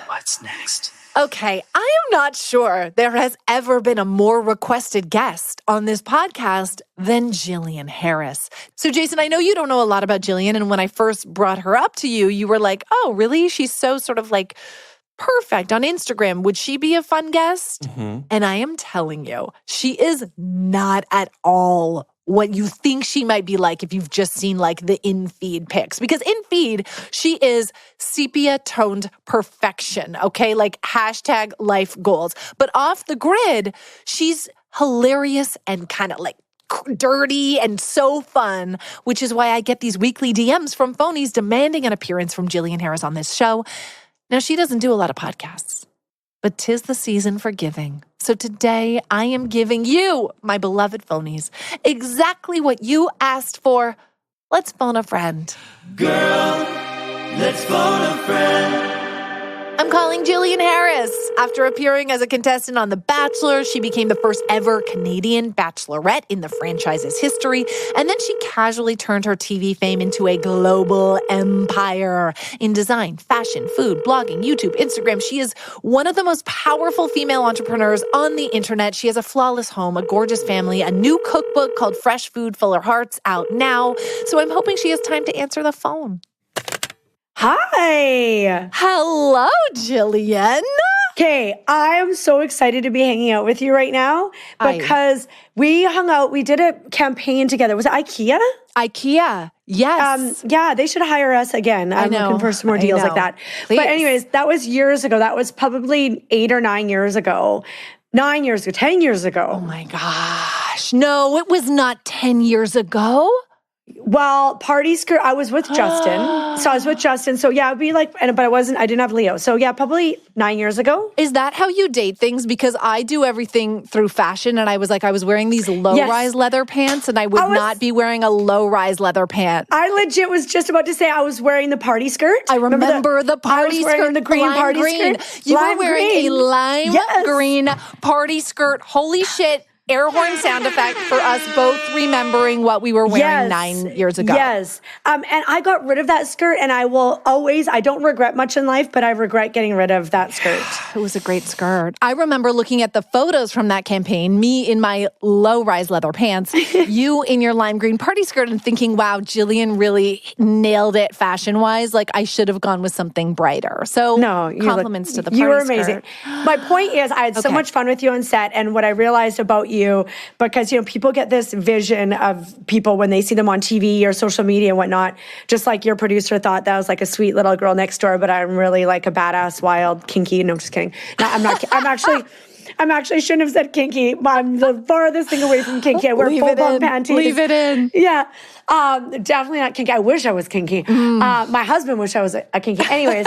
Okay, I am not sure there has ever been a more requested guest on this podcast than Jillian Harris. So, Jason, I know you don't know a lot about Jillian, and when I first brought her up to you, you were like, oh, really? She's so sort of like perfect on Instagram. Would she be a fun guest? Mm-hmm. And I am telling you, she is not at all what you think she might be like if you've just seen like the in-feed pics. Because in-feed, she is sepia-toned perfection, okay? Like hashtag life goals. But off the grid, she's hilarious and kind of like dirty and so fun, which is why I get these weekly DMs from phonies demanding an appearance from Jillian Harris on this show. Now, she doesn't do a lot of podcasts, but 'tis the season for giving. So today, I am giving you, my beloved phonies, exactly what you asked for. Let's phone a friend. Girl, let's phone a friend. I'm calling Jillian Harris. After appearing as a contestant on The Bachelor, she became the first ever Canadian bachelorette in the franchise's history, and then she casually turned her TV fame into a global empire in design, fashion, food, blogging, YouTube, Instagram. She is one of the most powerful female entrepreneurs on the internet. She has a flawless home, a gorgeous family, a new cookbook called Fresh Food Full of Hearts out now. So I'm hoping she has time to answer the phone. Hi. Hello, Jillian. Okay, I am so excited to be hanging out with you right now because we hung out, we did a campaign together. Was it IKEA? IKEA, yes. Yeah, they should hire us again. I'm looking for some more deals like that. Please. But anyways, that was years ago. That was probably 8 or 9 years ago. 9 years ago, 10 years ago. Oh my gosh. No, it was not 10 years ago. Well, party skirt, I was with Justin. So I was with Justin. So yeah, it'd be like, but I didn't have Leo. So yeah, probably 9 years ago. Is that how you date things? Because I do everything through fashion. And I was wearing these low-rise leather pants and I would not be wearing a low-rise leather pant. I legit was just about to say I was wearing the party skirt. I remember the party skirt. I was wearing the green party skirt. You were wearing a lime green party skirt. Holy shit. Air horn sound effect for us both remembering what we were wearing 9 years ago. Yes. And I got rid of that skirt and I don't regret much in life, but I regret getting rid of that skirt. It was a great skirt. I remember looking at the photos from that campaign, me in my low-rise leather pants, you in your lime green party skirt and thinking, wow, Jillian really nailed it fashion-wise. Like I should have gone with something brighter. So compliments to the party skirt. You were amazing. My point is I had so much fun with you on set and what I realized about you, because people get this vision of people when they see them on TV or social media and whatnot, just like your producer thought that I was like a sweet little girl next door, but I'm really like a badass, wild, kinky. No, I'm just kidding. No, I'm not. I'm actually shouldn't have said kinky. I'm the farthest thing away from kinky. I wear full bump panties. Leave it in. Yeah. Definitely not kinky. I wish I was kinky. My husband wished I was a kinky. Anyways,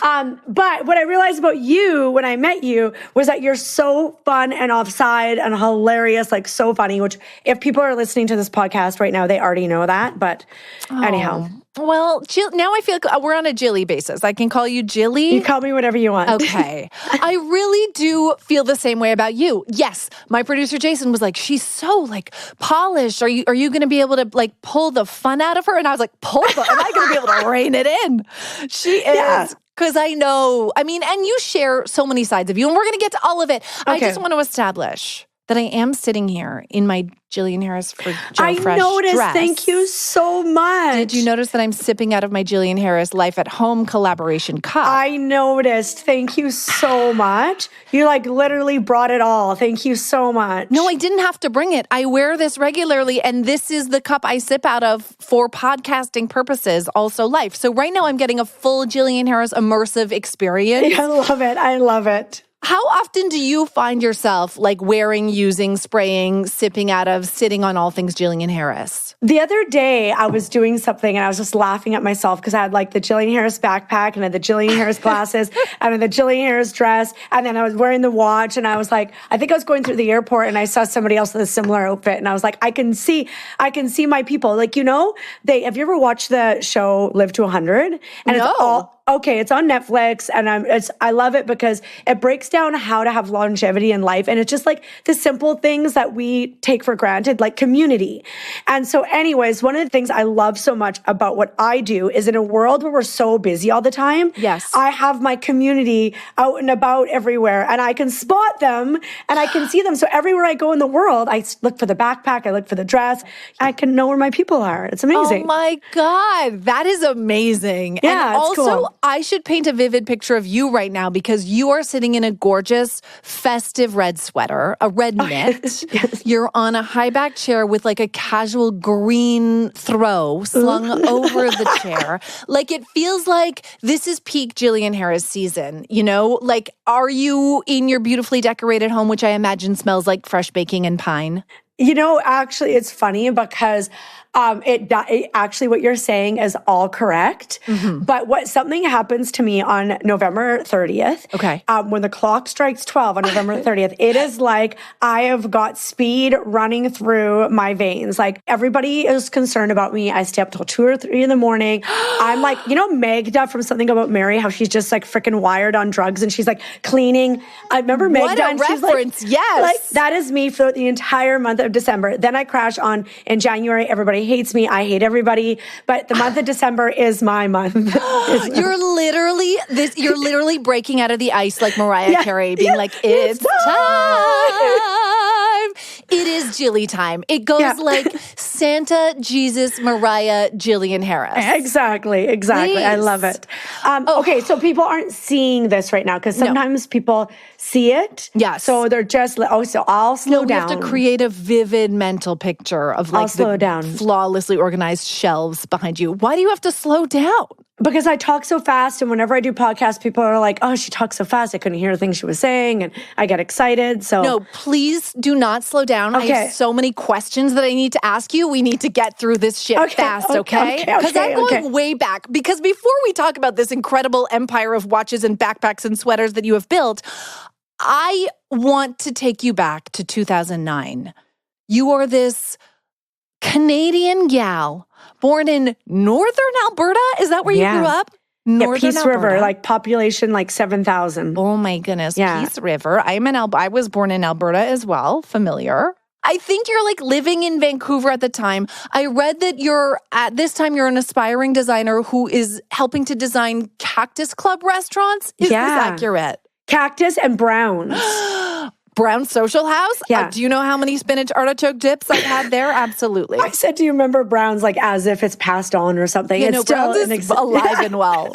but what I realized about you when I met you was that you're so fun and offside and hilarious, like so funny, which if people are listening to this podcast right now, they already know that. But anyhow. Well, now I feel like we're on a Jilly basis. I can call you Jilly. You call me whatever you want. Okay. I really do feel the same way about you. Yes, my producer Jason was like, she's so like polished. Are you going to be able to like pull the fun out of her? And I was like, am I going to be able to rein it in? She is Because I know, and you share so many sides of you, and we're going to get to all of it. Okay. I just want to establish that I am sitting here in my Jillian Harris for Joe Fresh noticed. Dress. Thank you so much. Did you notice that I'm sipping out of my Jillian Harris Life at Home collaboration cup? I noticed. Thank you so much. You literally brought it all. Thank you so much. No, I didn't have to bring it. I wear this regularly, and this is the cup I sip out of for podcasting purposes, also life. So right now I'm getting a full Jillian Harris immersive experience. I love it. I love it. How often do you find yourself wearing, using, spraying, sipping out of, sitting on all things Jillian Harris? The other day I was doing something and I was just laughing at myself because I had the Jillian Harris backpack and I had the Jillian Harris glasses and I had the Jillian Harris dress and then I was wearing the watch and I was I think I was going through the airport and I saw somebody else with a similar outfit and I was I can see my people. Have you ever watched the show Live to 100? And No. It's on Netflix and I love it because it breaks down how to have longevity in life. And it's just the simple things that we take for granted, like community. And so anyways, one of the things I love so much about what I do is in a world where we're so busy all the time. Yes. I have my community out and about everywhere and I can spot them and I can see them. So everywhere I go in the world, I look for the backpack, I look for the dress. I can know where my people are. It's amazing. Oh my God. That is amazing. Yeah, and it's also, cool. I should paint a vivid picture of you right now because you are sitting in a gorgeous, festive red sweater, a red knit. Yes. You're on a high back chair with a casual green throw slung over the chair. It feels like this is peak Jillian Harris season, are you in your beautifully decorated home, which I imagine smells like fresh baking and pine? Actually, it's funny because it actually what you're saying is all correct. Mm-hmm. But something happens to me on November 30th. Okay. When the clock strikes 12 on November 30th, it is I have got speed running through my veins. Everybody is concerned about me. I stay up till 2 or 3 in the morning. I'm Magda from Something About Mary, how she's just freaking wired on drugs and she's cleaning. I remember Magda. What a and reference. She's yes. That is me for the entire month of December. Then I crash in January. Everybody hates me. I hate everybody. But the month of December is my month. You're literally breaking out of the ice like Mariah Carey, being it's time. It is Jilly time. It goes Santa, Jesus, Mariah, Jillian Harris. Exactly. Please. I love it. Okay, so people aren't seeing this right now because sometimes people see it. Yes. So they're just, so I'll slow down. We have to create a vivid mental picture of I'll slow down. Flawlessly organized shelves behind you. Why do you have to slow down? Because I talk so fast, and whenever I do podcasts, people are like, oh, she talks so fast, I couldn't hear the things she was saying, and I get excited, so. No, please do not slow down. Okay. I have so many questions that I need to ask you. We need to get through this shit fast, okay? Because I'm going way back. Because before we talk about this incredible empire of watches and backpacks and sweaters that you have built, I want to take you back to 2009. You are this Canadian gal born in northern Alberta. Is that where you grew up? Northern Peace Alberta. River, population 7,000. Oh my goodness, Yeah. Peace River. I was born in Alberta as well, familiar. I think you're living in Vancouver at the time. I read that at this time you're an aspiring designer who is helping to design Cactus Club restaurants. Is this accurate? Cactus and Browns. Brown Social House? Yeah. Do you know how many spinach artichoke dips I've had there? Absolutely. I said, do you remember Browns as if it's passed on or something? Yeah, it's no, still Browns is alive and well.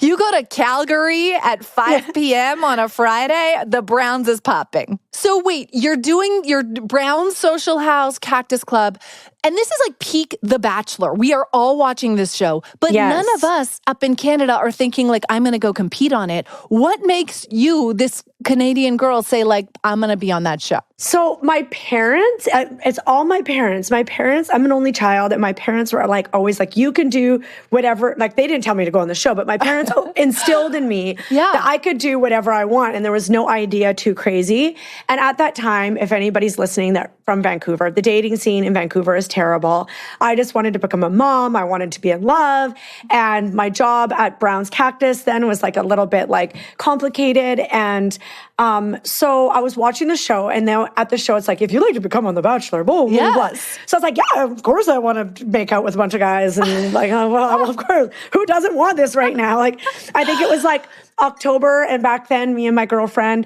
You go to Calgary at 5 p.m. on a Friday, the Browns is popping. So wait, you're doing your Brown Social House Cactus Club, and this is peak The Bachelor. We are all watching this show, but none of us up in Canada are thinking I'm going to go compete on it. What makes you, this Canadian girl, say I'm going to be on that show? So my parents, it's all my parents. My parents, I'm an only child, and my parents were always you can do whatever. They didn't tell me to go on the show, but my parents instilled in me that I could do whatever I want, and there was no idea too crazy. And at that time, if anybody's listening that from Vancouver, the dating scene in Vancouver is terrible. I just wanted to become a mom. I wanted to be in love. And my job at Brown's Cactus then was like a little bit like complicated. And so I was watching the show, and now at the show, it's like, if you'd like to become on The Bachelor, blah, blah, Yes. blah. So I was like, yeah, of course I want to make out with a bunch of guys. And like, oh, well, of course, who doesn't want this right now? Like, I think it was like October, and back then, me and my girlfriend,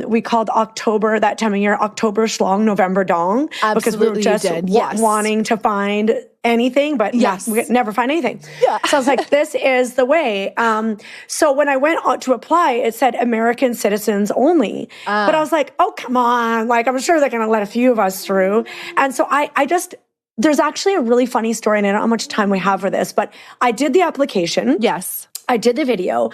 we called October that time of year October Schlong, November Dong, because we were just wanting to find anything, but we could never find anything. Yeah. So I was like, this is the way. So when I went out to apply, it said American citizens only. But I was like, oh, come on. Like, I'm sure they're going to let a few of us through. And so I just, there's actually a really funny story, and I don't know how much time we have for this, but I did the application. Yes. I did the video,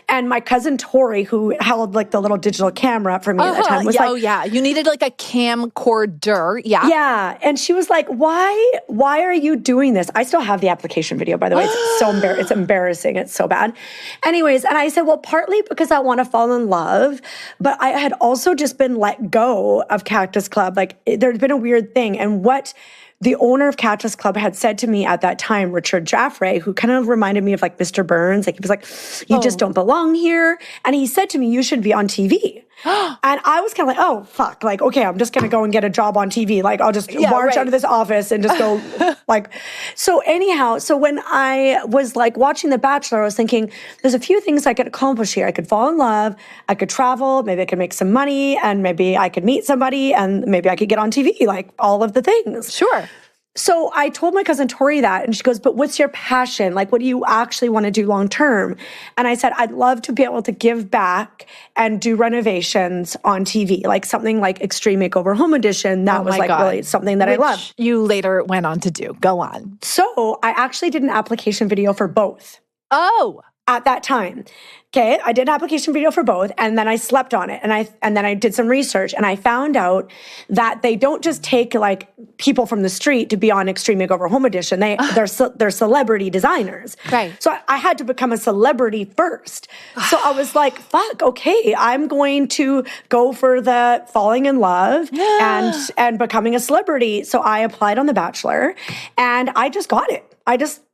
and my cousin Tori, who held like the little digital camera for me at the time, was like, "Oh yeah, you needed like a camcorder, yeah, yeah." And she was like, "Why are you doing this?" I still have the application video, by the way. It's so it's embarrassing. It's so bad. Anyways, and I said, "Well, partly because I want to fall in love, but I had also just been let go of Cactus Club. Like there'd been a weird thing, and what." The owner of Cactus Club had said to me at that time, Richard Jaffray, who kind of reminded me of like Mr. Burns. Like he was like, you just don't belong here. And he said to me, you should be on TV. And I was kind of like, oh, fuck. Like, okay, I'm just going to go and get a job on TV. Like, I'll just march out of this office and just go like, so anyhow, so when I was like watching The Bachelor, I was thinking, there's a few things I could accomplish here. I could fall in love. I could travel. Maybe I could make some money, and maybe I could meet somebody, and maybe I could get on TV, like all of the things. Sure. So I told my cousin Tori that, and she goes, but what's your passion? Like, what do you actually want to do long term? And I said, I'd love to be able to give back and do renovations on TV, like something like Extreme Makeover Home Edition. That was like really something that I loved. You later went on to do. Go on. So I actually did an application video for both. Oh. At that time. Okay, I did an application video for both, and then I slept on it, and then I did some research, and I found out that they don't just take like people from the street to be on Extreme Makeover Home Edition. They're celebrity designers. Right. So I had to become a celebrity first. So I was like, fuck, okay, I'm going to go for the falling in love and becoming a celebrity. So I applied on The Bachelor, and I just got it.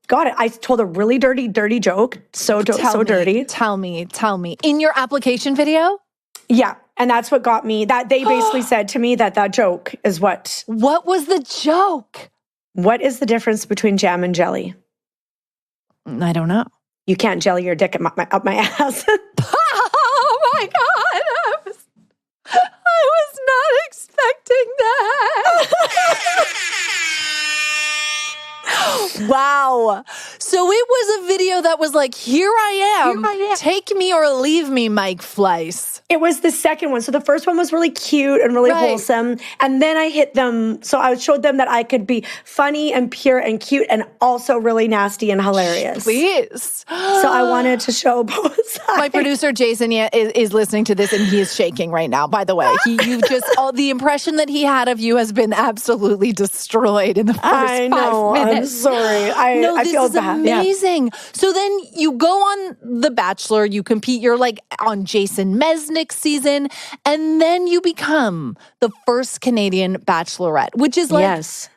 Got it. I told a really dirty joke. So dirty. Tell me. In your application video? Yeah. And that's what got me. That they basically said to me that joke is what. What was the joke? What is the difference between jam and jelly? I don't know. You can't jelly your dick up my ass. Oh my God. I was not expecting that. Wow. So it was a video that was like, here I am. Take me or leave me, Mike Fleiss. It was the second one. So the first one was really cute and really wholesome. And then I hit them. So I showed them that I could be funny and pure and cute and also really nasty and hilarious. Please. So I wanted to show both sides. My producer, Jason, is listening to this, and he is shaking right now, by the way. The impression that he had of you has been absolutely destroyed in the first 5 minutes. I'm sorry. I feel bad. Amazing. Yeah. So then you go on The Bachelor, you compete, you're like on Jason Mesnick's season, and then you become the first Canadian Bachelorette, which is like, yes.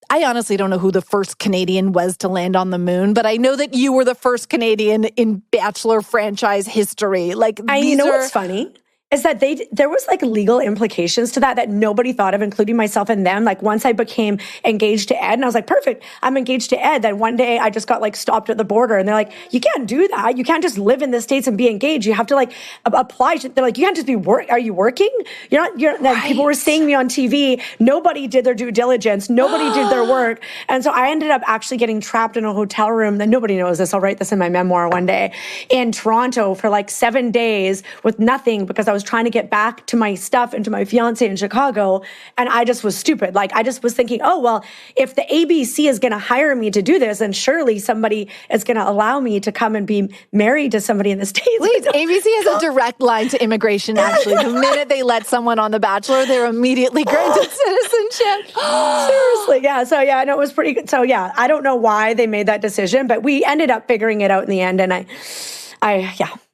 I honestly don't know who the first Canadian was to land on the moon, but I know that you were the first Canadian in Bachelor franchise history. Like, what's funny? Is that there was like legal implications to that nobody thought of, including myself and them. Like once I became engaged to Ed, and I was like, perfect, I'm engaged to Ed. Then one day I just got like stopped at the border, and they're like, you can't do that. You can't just live in the States and be engaged. You have to like apply. They're like, you can't just be are you working? You're not. People were seeing me on TV. Nobody did their due diligence. Nobody did their work. And so I ended up actually getting trapped in a hotel room. That nobody knows this. I'll write this in my memoir one day, in Toronto for like 7 days with nothing, because I was trying to get back to my stuff and to my fiance in Chicago. And I just was stupid. Like I just was thinking, oh, well, if the ABC is going to hire me to do this, then surely somebody is going to allow me to come and be married to somebody in the States. Please, ABC has a direct line to immigration, actually. The minute they let someone on The Bachelor, they're immediately granted citizenship. Seriously. Yeah. So yeah, no, it was pretty good. So yeah, I don't know why they made that decision, but we ended up figuring it out in the end. And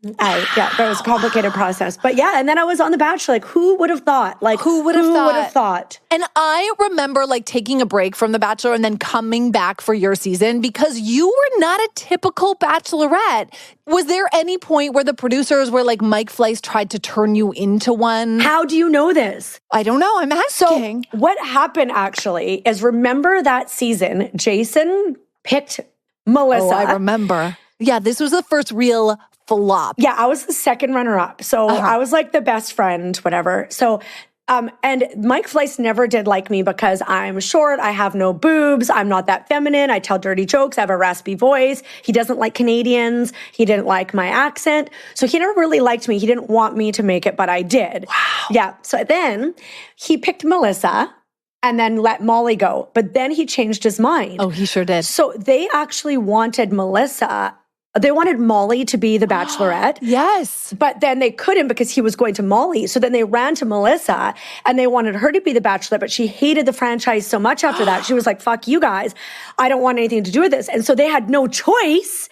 that was a complicated process. But yeah, and then I was on The Bachelor. Like, who would have thought? Like, who would have thought? And I remember like taking a break from The Bachelor and then coming back for your season because you were not a typical Bachelorette. Was there any point where the producers were like, Mike Fleiss tried to turn you into one? How do you know this? I don't know. I'm asking. So what happened actually is, remember that season, Jason picked Melissa. Oh, I remember. Yeah, this was the first real flop. Yeah, I was the second runner-up. So I was like the best friend, whatever. So, and Mike Fleiss never did like me because I'm short, I have no boobs, I'm not that feminine, I tell dirty jokes, I have a raspy voice. He doesn't like Canadians. He didn't like my accent. So he never really liked me. He didn't want me to make it, but I did. Wow. Yeah. So then he picked Melissa and then let Molly go. But then he changed his mind. Oh, he sure did. So they actually wanted Melissa. They wanted Molly to be the Bachelorette. Yes. But then they couldn't because he was going to Molly. So then they ran to Melissa and they wanted her to be the Bachelorette, but she hated the franchise so much after that. She was like, fuck you guys. I don't want anything to do with this. And so they had no choice.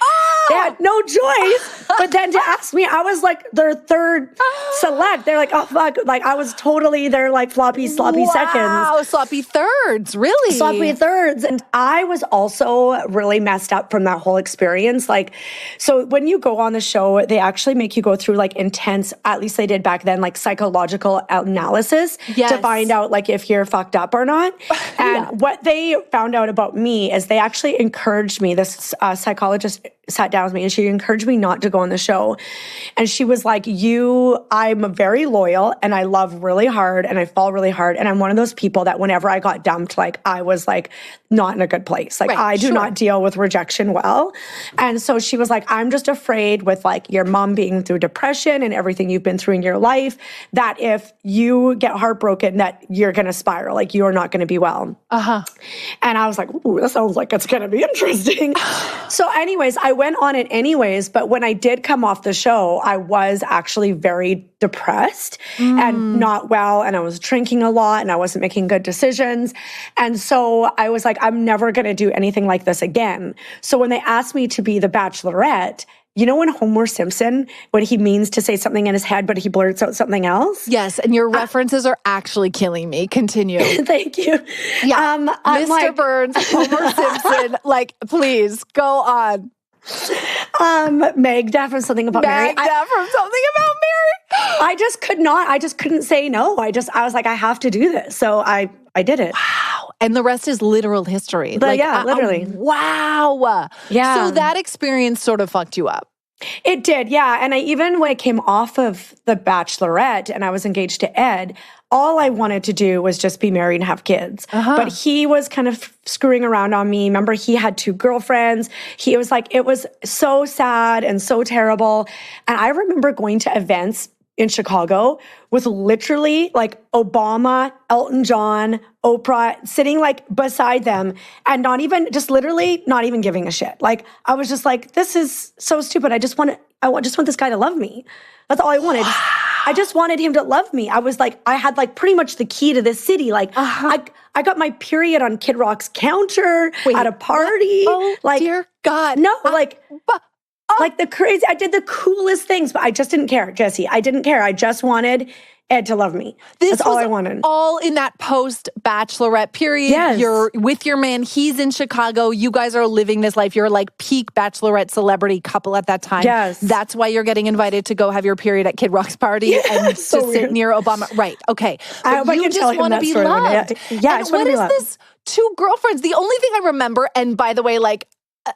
They had no choice. But then to ask me, I was like their third select. They're like, oh, fuck. Like, I was totally their like sloppy seconds. Wow, sloppy thirds. Really? Sloppy thirds. And I was also really messed up from that whole experience. Like, so when you go on the show, they actually make you go through like intense, at least they did back then, like psychological analysis to find out like if you're fucked up or not. And what they found out about me is they actually encouraged me. This psychologist sat down with me and she encouraged me not to go on the show. And she was like, I'm very loyal and I love really hard and I fall really hard. And I'm one of those people that whenever I got dumped, like I was like not in a good place. Like I do not deal with rejection well. And so she was like, I'm just afraid with like your mom being through depression and everything you've been through in your life, that if you get heartbroken, that you're going to spiral, like you're not going to be well. And I was like, ooh, that sounds like it's going to be interesting. So anyways, I went on it anyways, but when I did come off the show, I was actually very depressed and not well, and I was drinking a lot and I wasn't making good decisions. And so I was like, I'm never going to do anything like this again. So when they asked me to be the Bachelorette, you know when Homer Simpson, when he means to say something in his head, but he blurts out something else? Yes, and your references are actually killing me. Continue. Thank you. Yeah, Mr. Burns, Homer Simpson, like, please, go on. Meg Duff from Something About Mary. Meg Duff from Something About Mary. I just couldn't say no. I was like, I have to do this. So I did it. Wow. And the rest is literal history. But yeah, literally. Wow. Yeah. So that experience sort of fucked you up. It did, yeah. And when I came off of The Bachelorette and I was engaged to Ed, all I wanted to do was just be married and have kids. But he was kind of screwing around on me. Remember, he had 2 girlfriends. It was so sad and so terrible. And I remember going to events in Chicago with literally like Obama, Elton John, Oprah sitting like beside them and not even giving a shit. Like I was just like, this is so stupid. I just want this guy to love me. That's all I wanted. Wow. I just wanted him to love me. I was like, I had like pretty much the key to this city. Like I got my period on Kid Rock's counter at a party. What? Oh, like, dear God. No, like the crazy, I did the coolest things, but I just didn't care, Jessi. I didn't care. I just wanted Ed to love me. That's all I wanted. All in that post-Bachelorette period. Yes. You're with your man. He's in Chicago. You guys are living this life. You're like peak Bachelorette celebrity couple at that time. Yes. That's why you're getting invited to go have your period at Kid Rock's party and so to sit near Obama. Right. Okay. But you just want to be loved. Yeah, and what is this 2 girlfriends? The only thing I remember, and by the way, like,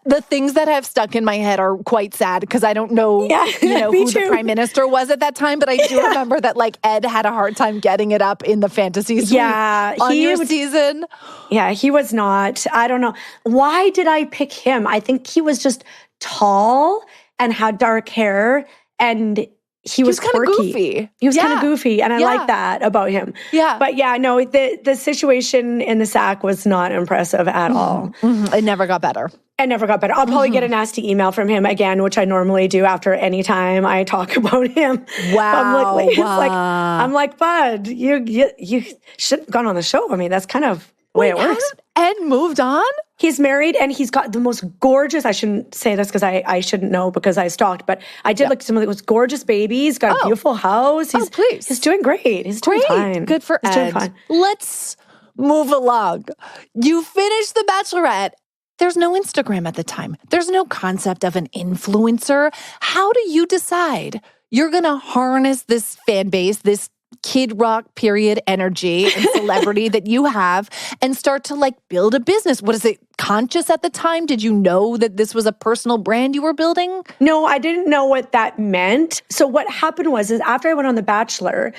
the things that have stuck in my head are quite sad because I don't know, who the prime minister was at that time, but I do remember that like Ed had a hard time getting it up in the fantasy suite on your season. Yeah, he was not. I don't know. Why did I pick him? I think he was just tall and had dark hair and he was quirky. Goofy. He was kind of goofy, and I like that about him. Yeah. But yeah, no, the situation in the sack was not impressive at all. It never got better. It never got better. I'll probably get a nasty email from him again, which I normally do after any time I talk about him. Wow. I'm like, bud, you shouldn't have gone on the show. I mean, that's kind of the way it works. Ed moved on? He's married and he's got the most gorgeous, I shouldn't say this because I shouldn't know because I stalked, but I did look at some of the most gorgeous babies, got a beautiful house. He's doing great. He's doing fine. Good for He's Ed. doing fine. Let's move along. You finished The Bachelorette. There's no Instagram at the time. There's no concept of an influencer. How do you decide you're going to harness this fan base, this Kid Rock period energy and celebrity that you have and start to like build a business? What is it, conscious at the time? Did you know that this was a personal brand you were building? No, I didn't know what that meant. So what happened was after I went on The Bachelor,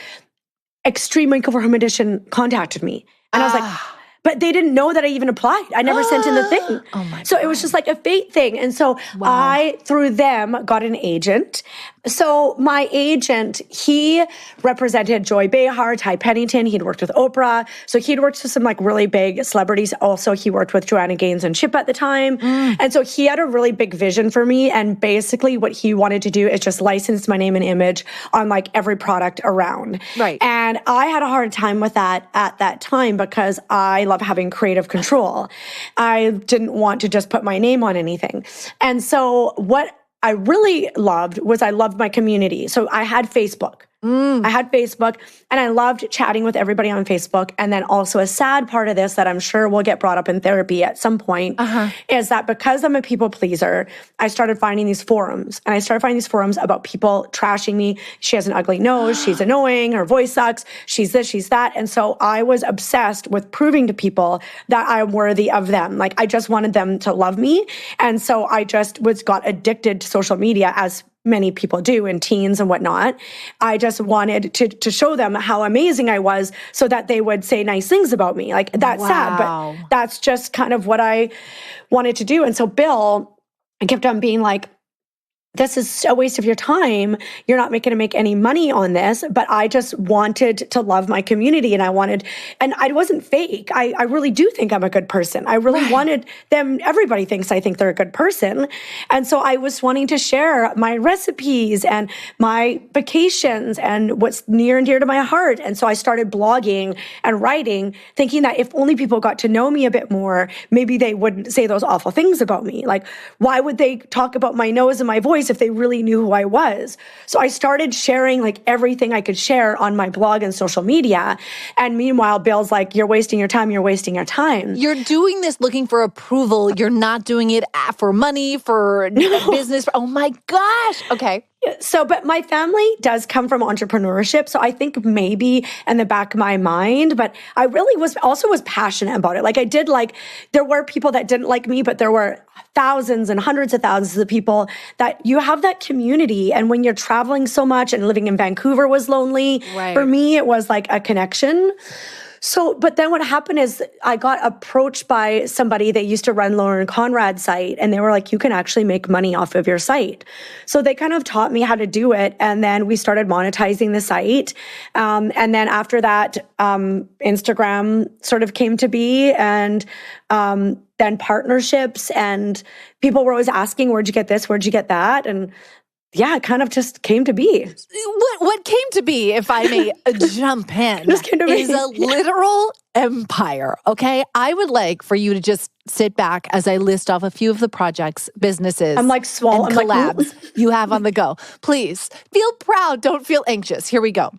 Extreme Makeover Home Edition contacted me. And I was like, but they didn't know that I even applied. I never sent in the thing. Oh my God. So it was just like a fate thing. And so I, through them, got an agent. So my agent, he represented Joy Behar, Ty Pennington. He'd worked with Oprah. So he'd worked with some like really big celebrities. Also, he worked with Joanna Gaines and Chip at the time. And so he had a really big vision for me. And basically what he wanted to do is just license my name and image on like every product around. Right. And I had a hard time with that at that time because I love having creative control. I didn't want to just put my name on anything. And so what I really loved was I loved my community. So I had Facebook. I had Facebook and I loved chatting with everybody on Facebook. And then also a sad part of this that I'm sure will get brought up in therapy at some point is that because I'm a people pleaser, I started finding these forums. And I started finding these forums about people trashing me. She has an ugly nose. She's annoying. Her voice sucks. She's this, she's that. And so I was obsessed with proving to people that I'm worthy of them. Like I just wanted them to love me. And so I just got addicted to social media as many people do in teens and whatnot. I just wanted to show them how amazing I was so that they would say nice things about me. Like that's sad, but that's just kind of what I wanted to do. And so Bill, I kept on being like, this is a waste of your time. You're not going to make any money on this. But I just wanted to love my community and I wasn't fake. I really do think I'm a good person. I really wanted them. Everybody thinks I think they're a good person. And so I was wanting to share my recipes and my vacations and what's near and dear to my heart. And so I started blogging and writing, thinking that if only people got to know me a bit more, maybe they wouldn't say those awful things about me. Like, why would they talk about my nose and my voice if they really knew who I was? So I started sharing like everything I could share on my blog and social media. And meanwhile, Bill's like, you're wasting your time. You're wasting your time. You're doing this looking for approval. You're not doing it for money, for business. Oh my gosh. Okay. So, but my family does come from entrepreneurship. So I think maybe in the back of my mind, but I really was passionate about it. Like there were people that didn't like me, but there were thousands and hundreds of thousands of people that you have that community. And when you're traveling so much and living in Vancouver was lonely, for me, it was like a connection. So, but then what happened is I got approached by somebody that used to run Lauren Conrad's site, and they were like, you can actually make money off of your site. So they kind of taught me how to do it, and then we started monetizing the site. And then after that, Instagram sort of came to be, and then partnerships, and people were always asking, where'd you get this? Where'd you get that? And yeah, it kind of just came to be. What came to be, if I may jump in, just came to is a literal empire, okay? I would like for you to just sit back as I list off a few of the projects, businesses, I'm like and collabs you have on the go. Please, feel proud, don't feel anxious. Here we go.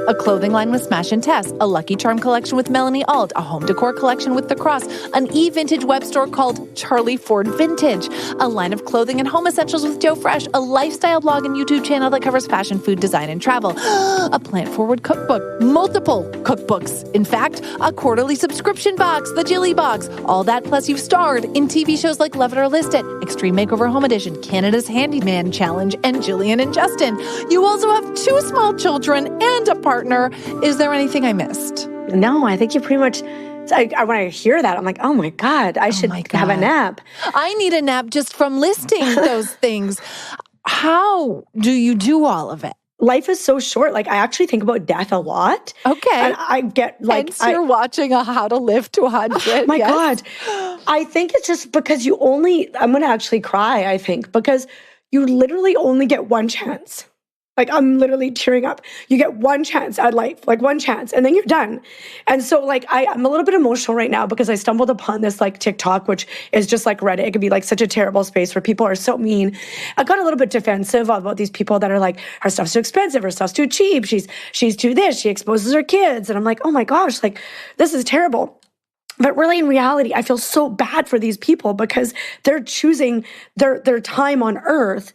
A clothing line with Smash and Tess, a Lucky Charm collection with Melanie Alt, a home decor collection with The Cross, an e-vintage web store called Charlie Ford Vintage, a line of clothing and home essentials with Joe Fresh, a lifestyle blog and YouTube channel that covers fashion, food, design, and travel, a plant-forward cookbook, multiple cookbooks, in fact, a quarterly subscription box, the Jilly Box, all that plus you've starred in TV shows like Love It or List It, Extreme Makeover Home Edition, Canada's Handyman Challenge, and Jillian and Justin. You also have 2 small children and a partner. Is there anything I missed? No, I think you pretty much... when I hear that, I'm like, oh my God, I should have a nap. I need a nap just from listing those things. How do you do all of it? Life is so short. Like, I actually think about death a lot. Okay. And I get like... Hence you're watching a How to Live to 100. My God. I think it's just because I'm going to actually cry, I think, because you literally only get one chance. Like, I'm literally tearing up. You get one chance at life, like one chance, and then you're done. And so, like, I'm a little bit emotional right now because I stumbled upon this, like, TikTok, which is just like Reddit. It could be, like, such a terrible space where people are so mean. I got a little bit defensive about these people that are like, her stuff's too expensive, her stuff's too cheap, she's too this, she exposes her kids. And I'm like, oh my gosh, like, this is terrible. But really, in reality, I feel so bad for these people because they're choosing their time on earth.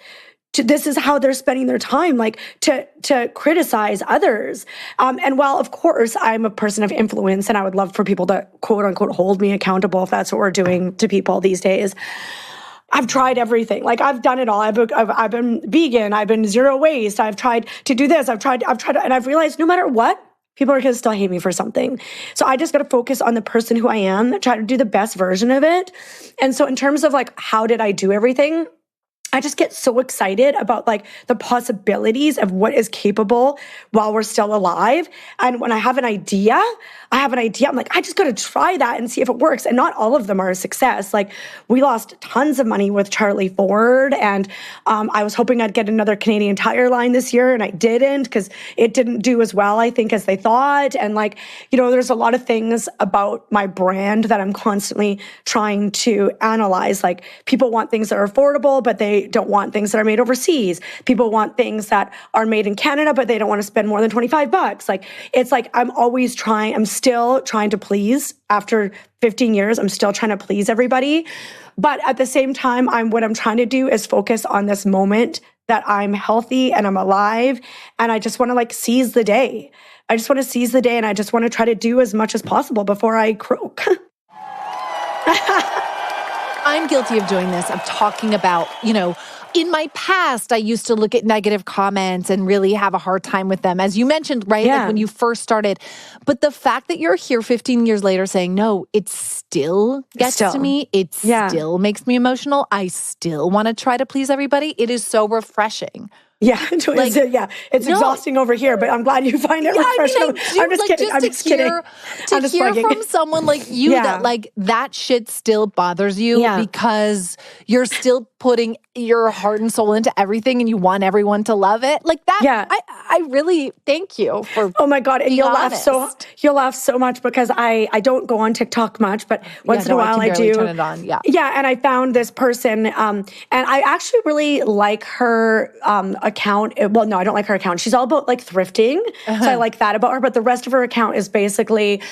This is how they're spending their time, like to criticize others. And while, of course, I'm a person of influence and I would love for people to, quote unquote, hold me accountable if that's what we're doing to people these days, I've tried everything. Like, I've done it all. I've been vegan. I've been zero waste. I've tried to do this. I've tried, and I've realized no matter what, people are going to still hate me for something. So I just got to focus on the person who I am, try to do the best version of it. And so in terms of like, how did I do everything? I just get so excited about like the possibilities of what is capable while we're still alive. And when I have an idea, I'm like, I just got to try that and see if it works. And not all of them are a success. Like, we lost tons of money with Charlie Ford. And I was hoping I'd get another Canadian Tire line this year. And I didn't because it didn't do as well, I think, as they thought. And like, you know, there's a lot of things about my brand that I'm constantly trying to analyze. Like, people want things that are affordable, but they don't want things that are made overseas. People want things that are made in Canada, but they don't want to spend more than $25. Like, it's like, I'm still trying to please. After 15 years, I'm still trying to please everybody. But at the same time, what I'm trying to do is focus on this moment that I'm healthy and I'm alive. And I just want to like seize the day. I just want to seize the day, and I just want to try to do as much as possible before I croak. I'm guilty of doing this, of talking about, you know, in my past, I used to look at negative comments and really have a hard time with them. As you mentioned, right? Yeah. Like when you first started. But the fact that you're here 15 years later saying, no, it still gets to me. It still makes me emotional. I still want to try to please everybody. It is so refreshing. Yeah, it's exhausting over here, but I'm glad you find it refreshing. I'm just kidding. I'm just kidding. To hear from someone like you that like that shit still bothers you because you're still putting your heart and soul into everything and you want everyone to love it. Like that, I really thank you for Oh my God, and you'll laugh so much because I don't go on TikTok much, but once in a while I do. Turn it on. Yeah, and I found this person, and I actually really like her account. Well, no, I don't like her account. She's all about like thrifting, so I like that about her. But the rest of her account is basically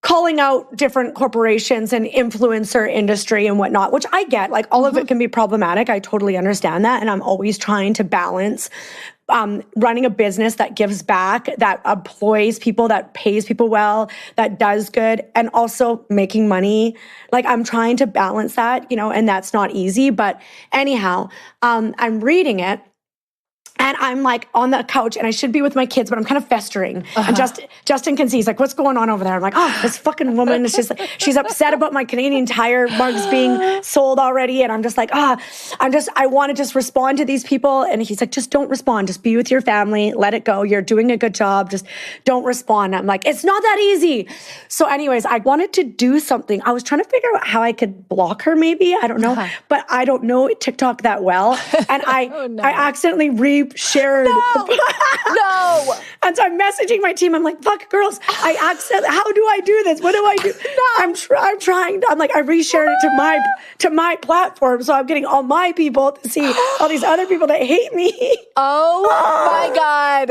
calling out different corporations and influencer industry and whatnot, which I get. Like, all of it can be problematic. I totally understand that, and I'm always trying to balance running a business that gives back, that employs people, that pays people well, that does good, and also making money. Like, I'm trying to balance that, you know, and that's not easy. But anyhow, I'm reading it. And I'm like on the couch, and I should be with my kids, but I'm kind of festering. And Justin can see. He's like, "What's going on over there?" I'm like, "Oh, this fucking woman is just like, she's upset about my Canadian Tire mugs being sold already." And I'm just like, I want to just respond to these people. And he's like, "Just don't respond. Just be with your family. Let it go. You're doing a good job. Just don't respond." I'm like, "It's not that easy." So, anyways, I wanted to do something. I was trying to figure out how I could block her. Maybe, I don't know, but I don't know TikTok that well, and I accidentally shared. No. And so I'm messaging my team. I'm like, "Fuck, girls, how do I do this? What do I do?" No. I'm trying. I'm like, I reshared it to my platform. So I'm getting all my people to see all these other people that hate me. Oh my God.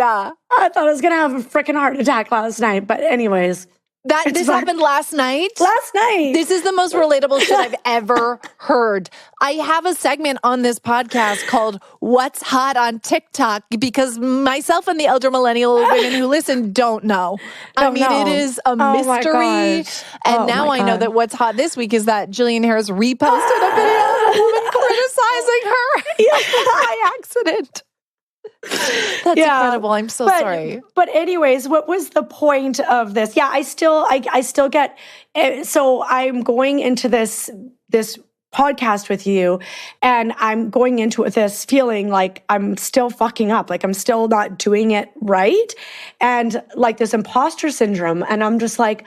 I thought I was going to have a freaking heart attack last night. But anyways. This happened last night? Last night. This is the most relatable shit I've ever heard. I have a segment on this podcast called What's Hot on TikTok because myself and the elder millennial women who listen don't know. It is a mystery. And now I know that what's hot this week is that Jillian Harris reposted a video of a woman criticizing her by accident. That's incredible. I'm so sorry. But anyways, what was the point of this? Yeah, I still get, so I'm going into this podcast with you, and I'm going into it with this feeling like I'm still fucking up, like I'm still not doing it right, and like this imposter syndrome. And I'm just like,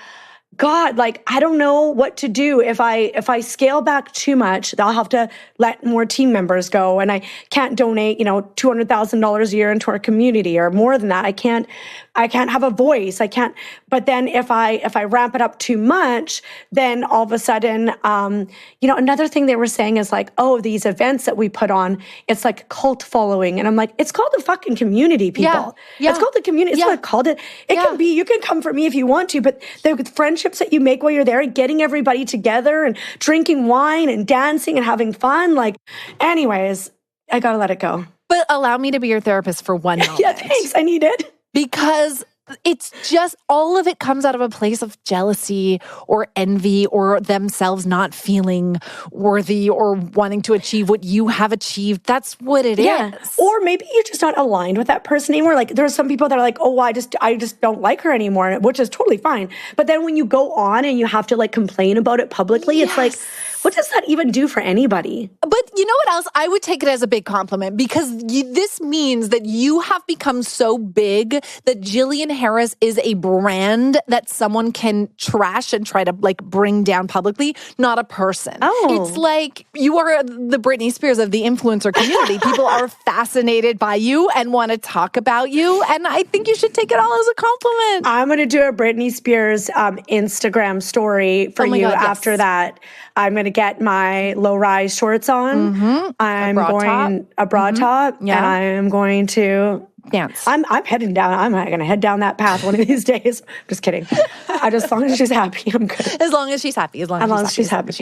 God, like, I don't know what to do. If I scale back too much, I'll have to let more team members go, and I can't donate, $200,000 a year into our community or more than that. I can't have a voice. I can't. But then if I ramp it up too much, then all of a sudden, another thing they were saying is like, oh, these events that we put on, it's like cult following. And I'm like, it's called the fucking community, people. Yeah. It's called the community. It's what I called it. It can be, you can come for me if you want to, but the friendships that you make while you're there and getting everybody together and drinking wine and dancing and having fun. Like, anyways, I gotta let it go. But allow me to be your therapist for one moment. Yeah, thanks. I need it. Because it's just, all of it comes out of a place of jealousy or envy or themselves not feeling worthy or wanting to achieve what you have achieved. That's what it is. Or maybe you're just not aligned with that person anymore. Like, there are some people that are like, oh, I just don't like her anymore, which is totally fine. But then when you go on and you have to like complain about it publicly, it's like, what does that even do for anybody? But you know what else? I would take it as a big compliment, because this means that you have become so big that Jillian Harris is a brand that someone can trash and try to like bring down publicly, not a person. Oh. It's like you are the Britney Spears of the influencer community. People are fascinated by you and want to talk about you. And I think you should take it all as a compliment. I'm going to do a Britney Spears Instagram story for you after that. I'm going to get my low-rise shorts on. I'm going a bra top, and I am going to dance. I'm heading down. I'm going to head down that path one of these days. Just kidding. As long as she's happy, I'm good. As long as she's happy. As long as she's happy.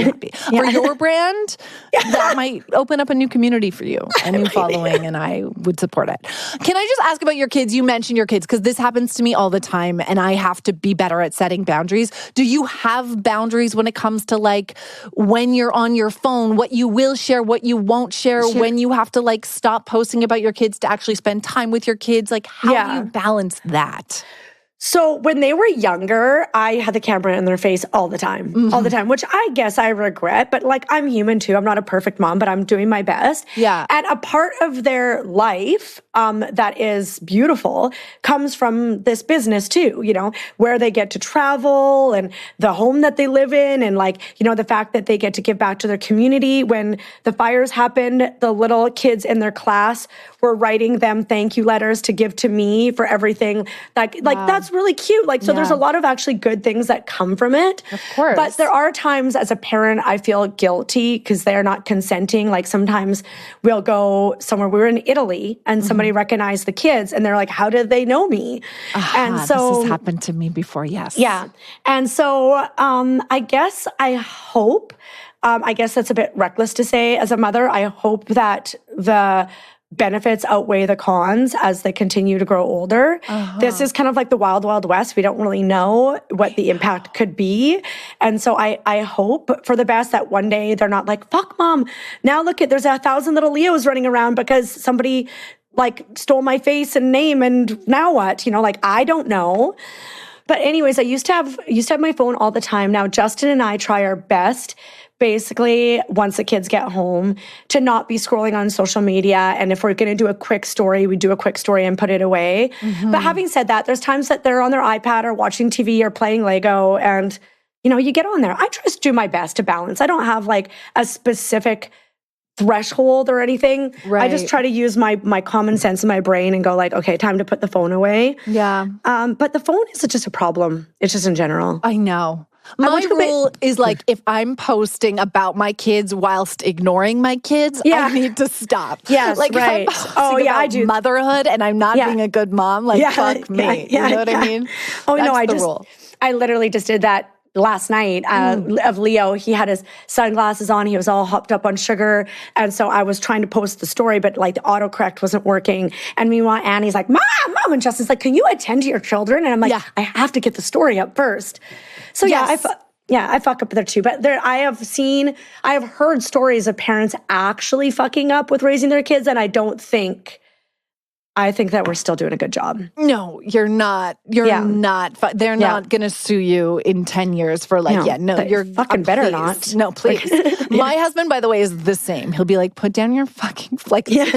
Yeah. For your brand, that might open up a new community for you, a new following, and I would support it. Can I just ask about your kids? You mentioned your kids, because this happens to me all the time, and I have to be better at setting boundaries. Do you have boundaries when it comes to like when you're on your phone, what you will share, what you won't share, when you have to like stop posting about your kids to actually spend time with your kids? Like, how do you balance that? So when they were younger, I had the camera in their face all the time, which I guess I regret, but like, I'm human too. I'm not a perfect mom, but I'm doing my best. Yeah. And a part of their life that is beautiful comes from this business too, where they get to travel and the home that they live in, and like, the fact that they get to give back to their community. When the fires happened, the little kids in their class were writing them thank you letters to give to me for everything. Like that's really cute. Like, so there's a lot of actually good things that come from it. Of course. But there are times as a parent, I feel guilty because they're not consenting. Like, sometimes we'll go somewhere. We were in Italy and somebody recognized the kids and they're like, how did they know me? And so this has happened to me before. Yes. Yeah. And so, I guess that's a bit reckless to say as a mother. I hope that the benefits outweigh the cons as they continue to grow older. This is kind of like the wild, wild west. We don't really know what the impact could be. And so I hope for the best that one day they're not like, fuck mom, now look there's 1,000 little Leos running around because somebody like stole my face and name, and now what? I don't know. But anyways, I used to have my phone all the time. Now Justin and I try our best, basically, once the kids get home, to not be scrolling on social media. And if we're going to do a quick story, we do a quick story and put it away. But having said that, there's times that they're on their iPad or watching TV or playing Lego, and, you get on there. I try to do my best to balance. I don't have like a specific threshold or anything. Right. I just try to use my common sense in my brain and go like, okay, time to put the phone away. Yeah. But the phone is just a problem. It's just in general. I know. My rule is like, if I'm posting about my kids whilst ignoring my kids, I need to stop. Yes, like, right. If I'm I do. motherhood and I'm not being a good mom, like, fuck me. You know what I mean? Oh, That's no, rule. I literally just did that last night of Leo. He had his sunglasses on. He was all hopped up on sugar. And so I was trying to post the story, but like the autocorrect wasn't working. And meanwhile, Annie's like, Mom! And Justin's like, can you attend to your children? And I'm like, I have to get the story up first. So I fuck up there too. But I have heard stories of parents actually fucking up with raising their kids. And I don't think I think that we're still doing a good job. No, you're not. You're not. They're not going to sue you in 10 years for you're fucking better not. No, please. My husband, by the way, is the same. He'll be like, put down your fucking,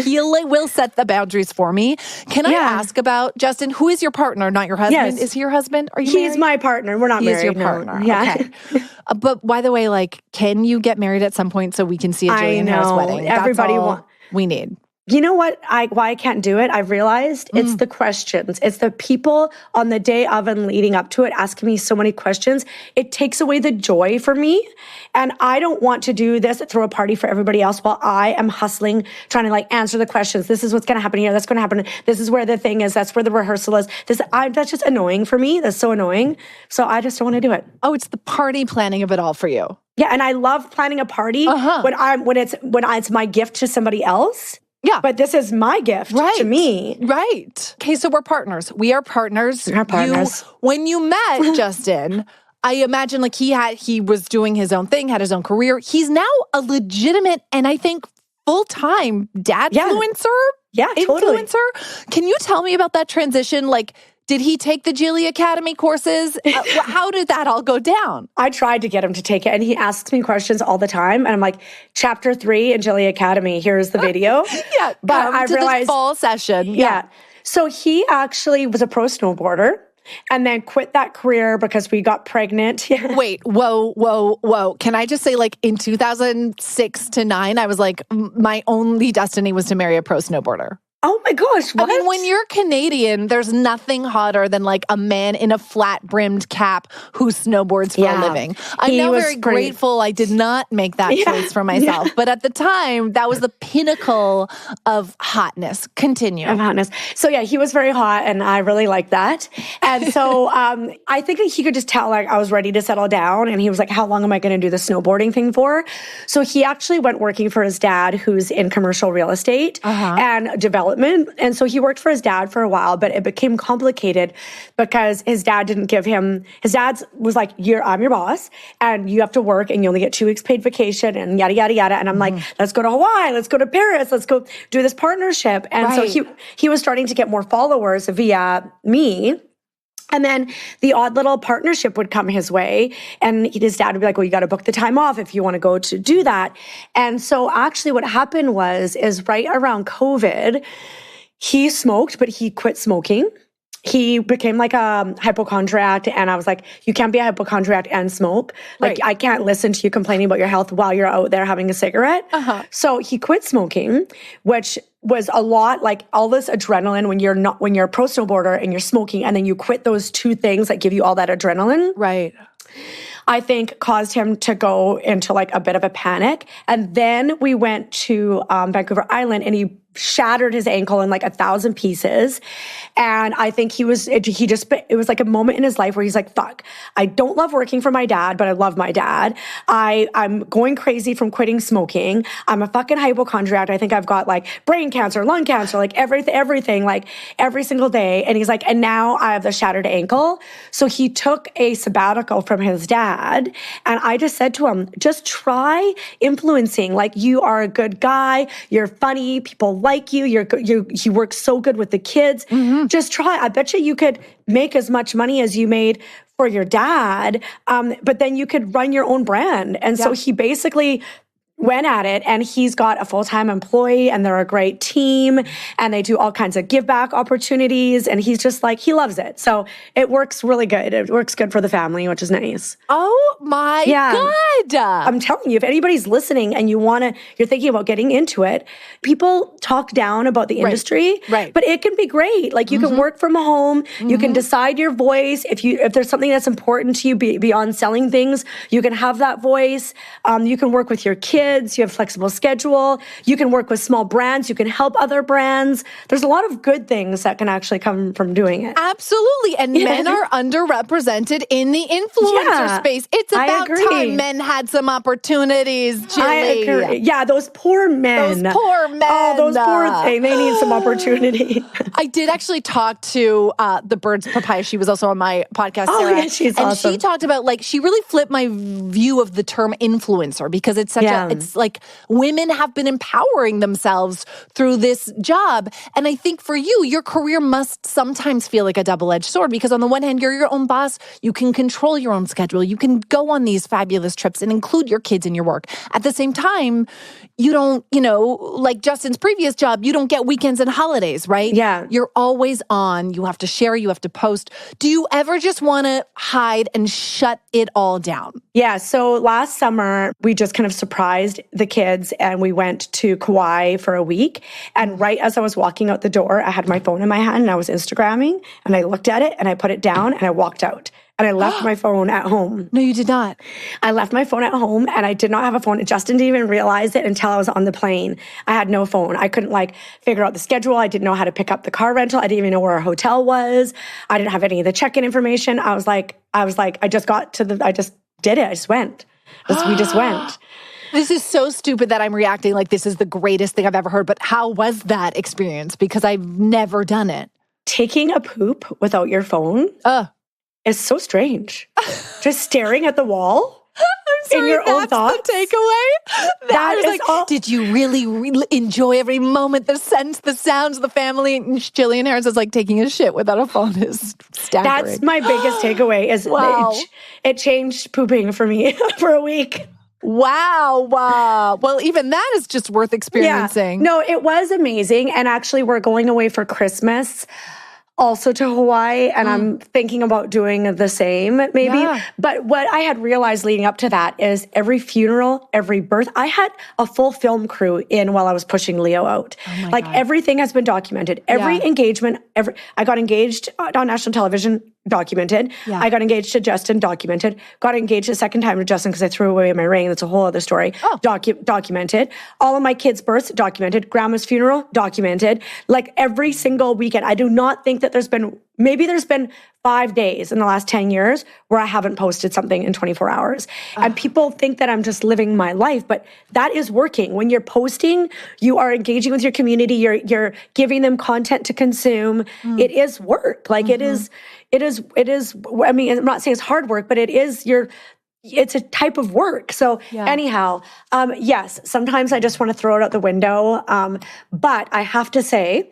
he will set the boundaries for me. Can I ask about, Justin, who is your partner, not your husband? Yes. Is he your husband? Are you He's married? my partner. We're not married. He's your partner. No. Yeah. Okay. But by the way, can you get married at some point so we can see a Jillian Harris wedding? Everybody wants. We need. You know what? Why I can't do it? I've realized it's the questions. It's the people on the day of and leading up to it asking me so many questions. It takes away the joy for me. And I don't want to do this, throw a party for everybody else while I am hustling, trying to answer the questions. This is what's going to happen here. That's going to happen. This is where the thing is. That's where the rehearsal is. That's just annoying for me. That's so annoying. So I just don't want to do it. Oh, it's the party planning of it all for you. Yeah, and I love planning a party when it's my gift to somebody else. Yeah. But this is my gift to me. Right. Okay, so we're partners. We are partners. We are partners. When you met Justin, I imagine he was doing his own thing, had his own career. He's now a legitimate and I think full-time dadfluencer. Yeah, totally. Influencer. Can you tell me about that transition? Did he take the Jilly Academy courses? How did that all go down? I tried to get him to take it, and he asks me questions all the time. And I'm like, Chapter 3 in Jilly Academy, here's the video. But I realized, this fall session. Yeah. So he actually was a pro snowboarder and then quit that career because we got pregnant. Wait, whoa. Can I just say, in 2006 to 9, I was my only destiny was to marry a pro snowboarder. Oh my gosh, what? I mean, when you're Canadian, there's nothing hotter than a man in a flat-brimmed cap who snowboards for a living. I'm now very grateful I did not make that choice for myself. But at the time, that was the pinnacle of hotness. Continue. Of hotness. So he was very hot and I really liked that. And so I think that he could just tell I was ready to settle down. And he was like, how long am I going to do the snowboarding thing for? So he actually went working for his dad, who's in commercial real estate and development. And so he worked for his dad for a while, but it became complicated because his dad didn't give him, his dad was like, I'm your boss and you have to work and you only get 2 weeks paid vacation and yada, yada, yada. And I'm like, let's go to Hawaii. Let's go to Paris. Let's go do this partnership. And so he was starting to get more followers via me. And then the odd little partnership would come his way. And his dad would be like, well, you got to book the time off if you want to go to do that. And so actually what happened is right around COVID, he smoked, but he quit smoking. He became a hypochondriac. And I was like, you can't be a hypochondriac and smoke. I can't listen to you complaining about your health while you're out there having a cigarette. So he quit smoking, which was a lot all this adrenaline when you're a pro snowboarder and you're smoking and then you quit those 2 things that give you all that adrenaline. Right. I think caused him to go into a bit of a panic. And then we went to Vancouver Island and he shattered his ankle in 1,000 pieces. And I think it was a moment in his life where he's like, fuck, I don't love working for my dad, but I love my dad. I'm going crazy from quitting smoking. I'm a fucking hypochondriac. I think I've got brain cancer, lung cancer, everything, every single day. And he's like, and now I have the shattered ankle. So he took a sabbatical from his dad. And I just said to him, just try influencing. You are a good guy. You're funny. People like you. You work so good with the kids. Just try. I bet you could make as much money as you made for your dad, but then you could run your own brand. And so he basically went at it, and he's got a full-time employee, and they're a great team, and they do all kinds of give back opportunities, and he's just he loves it. So it works really good. It works good for the family, which is nice. Oh my God. I'm telling you, if anybody's listening and you're thinking about getting into it, people talk down about the industry, but it can be great. You can work from home, you can decide your voice. If there's something that's important to you beyond selling things, you can have that voice. You can work with your kids. You have a flexible schedule. You can work with small brands. You can help other brands. There's a lot of good things that can actually come from doing it. Absolutely. And men are underrepresented in the influencer space. It's about time men had some opportunities, Jilly. I agree. Yeah, those poor men. Those poor men. Oh, those poor things. They need some opportunity. I did actually talk to the Birds Papaya. She was also on my podcast, Sarah. Oh, yeah, she's awesome. And she talked about, she really flipped my view of the term influencer because it's such a It's like women have been empowering themselves through this job. And I think for you, your career must sometimes feel like a double-edged sword because on the one hand, you're your own boss. You can control your own schedule. You can go on these fabulous trips and include your kids in your work. At the same time, you don't, like Justin's previous job, you don't get weekends and holidays, right? Yeah. You're always on. You have to share. You have to post. Do you ever just want to hide and shut it all down? Yeah. So last summer, we just kind of surprised the kids and we went to Kauai for a week. And right as I was walking out the door, I had my phone in my hand and I was Instagramming and I looked at it and I put it down and I walked out. And I left my phone at home. No, you did not. I left my phone at home and I did not have a phone. Justin didn't even realize it until I was on the plane. I had no phone. I couldn't figure out the schedule. I didn't know how to pick up the car rental. I didn't even know where our hotel was. I didn't have any of the check-in information. I just did it. I just went. We just went. This is so stupid that I'm reacting like this is the greatest thing I've ever heard. But how was that experience? Because I've never done it. Taking a poop without your phone. It's so strange. Just staring at the wall in your own thoughts. The takeaway. That is all. Did you really enjoy every moment, the scents, the sounds of the family? And Jillian Harris is like taking a shit without a phone is staggering. That's my biggest takeaway is it changed pooping for me for a week. Wow. Well, even that is just worth experiencing. Yeah. No, it was amazing. And actually, we're going away for Christmas. Also to Hawaii, and I'm thinking about doing the same, maybe. Yeah. But what I had realized leading up to that is every funeral, every birth, I had a full film crew in while I was pushing Leo out. Oh my God. Everything has been documented. Every engagement, I got engaged on national television, documented. Yeah. I got engaged to Justin, documented. Got engaged a second time to Justin because I threw away my ring. That's a whole other story. Documented. All of my kids' births, documented. Grandma's funeral, documented. Every single weekend. I do not think that there's been 5 days in the last 10 years where I haven't posted something in 24 hours. And people think that I'm just living my life, but that is working. When you're posting, you are engaging with your community. You're giving them content to consume. It is work. It is, I mean, I'm not saying it's hard work, but it's a type of work. So anyhow, yes, sometimes I just want to throw it out the window. But I have to say,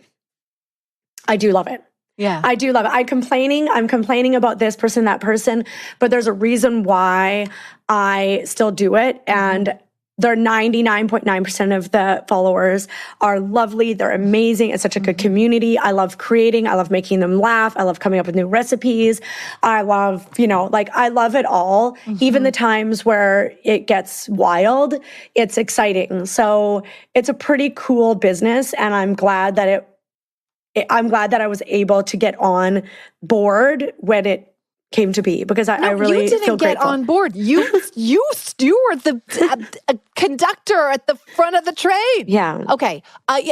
I do love it. Yeah. I do love it. I'm complaining about this person, that person, but there's a reason why I still do it. And they're 99.9% of the followers are lovely. They're amazing. It's such a good community. I love creating. I love making them laugh. I love coming up with new recipes. I love, I love it all. Even the times where it gets wild, it's exciting. So it's a pretty cool business. And I'm glad that I was able to get on board when it came to be, because I really feel grateful. You didn't get on board. You were the conductor at the front of the train. Yeah. Okay.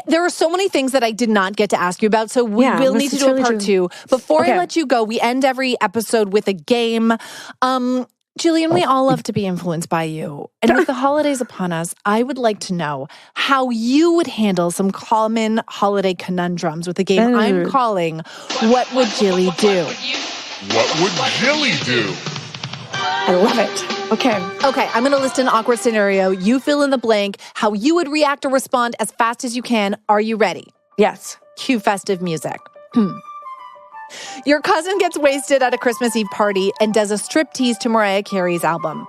There are so many things that I did not get to ask you about, so we will need to do a part two. Before I let you go, we end every episode with a game. Jillian, we all love to be influenced by you. And with the holidays upon us, I would like to know how you would handle some common holiday conundrums with a game I'm calling What Would Jilly Do? What would Jilly do? I love it. Okay, I'm going to list an awkward scenario. You fill in the blank, how you would react or respond as fast as you can. Are you ready? Yes. Cue festive music. Your cousin gets wasted at a Christmas Eve party and does a striptease to Mariah Carey's album.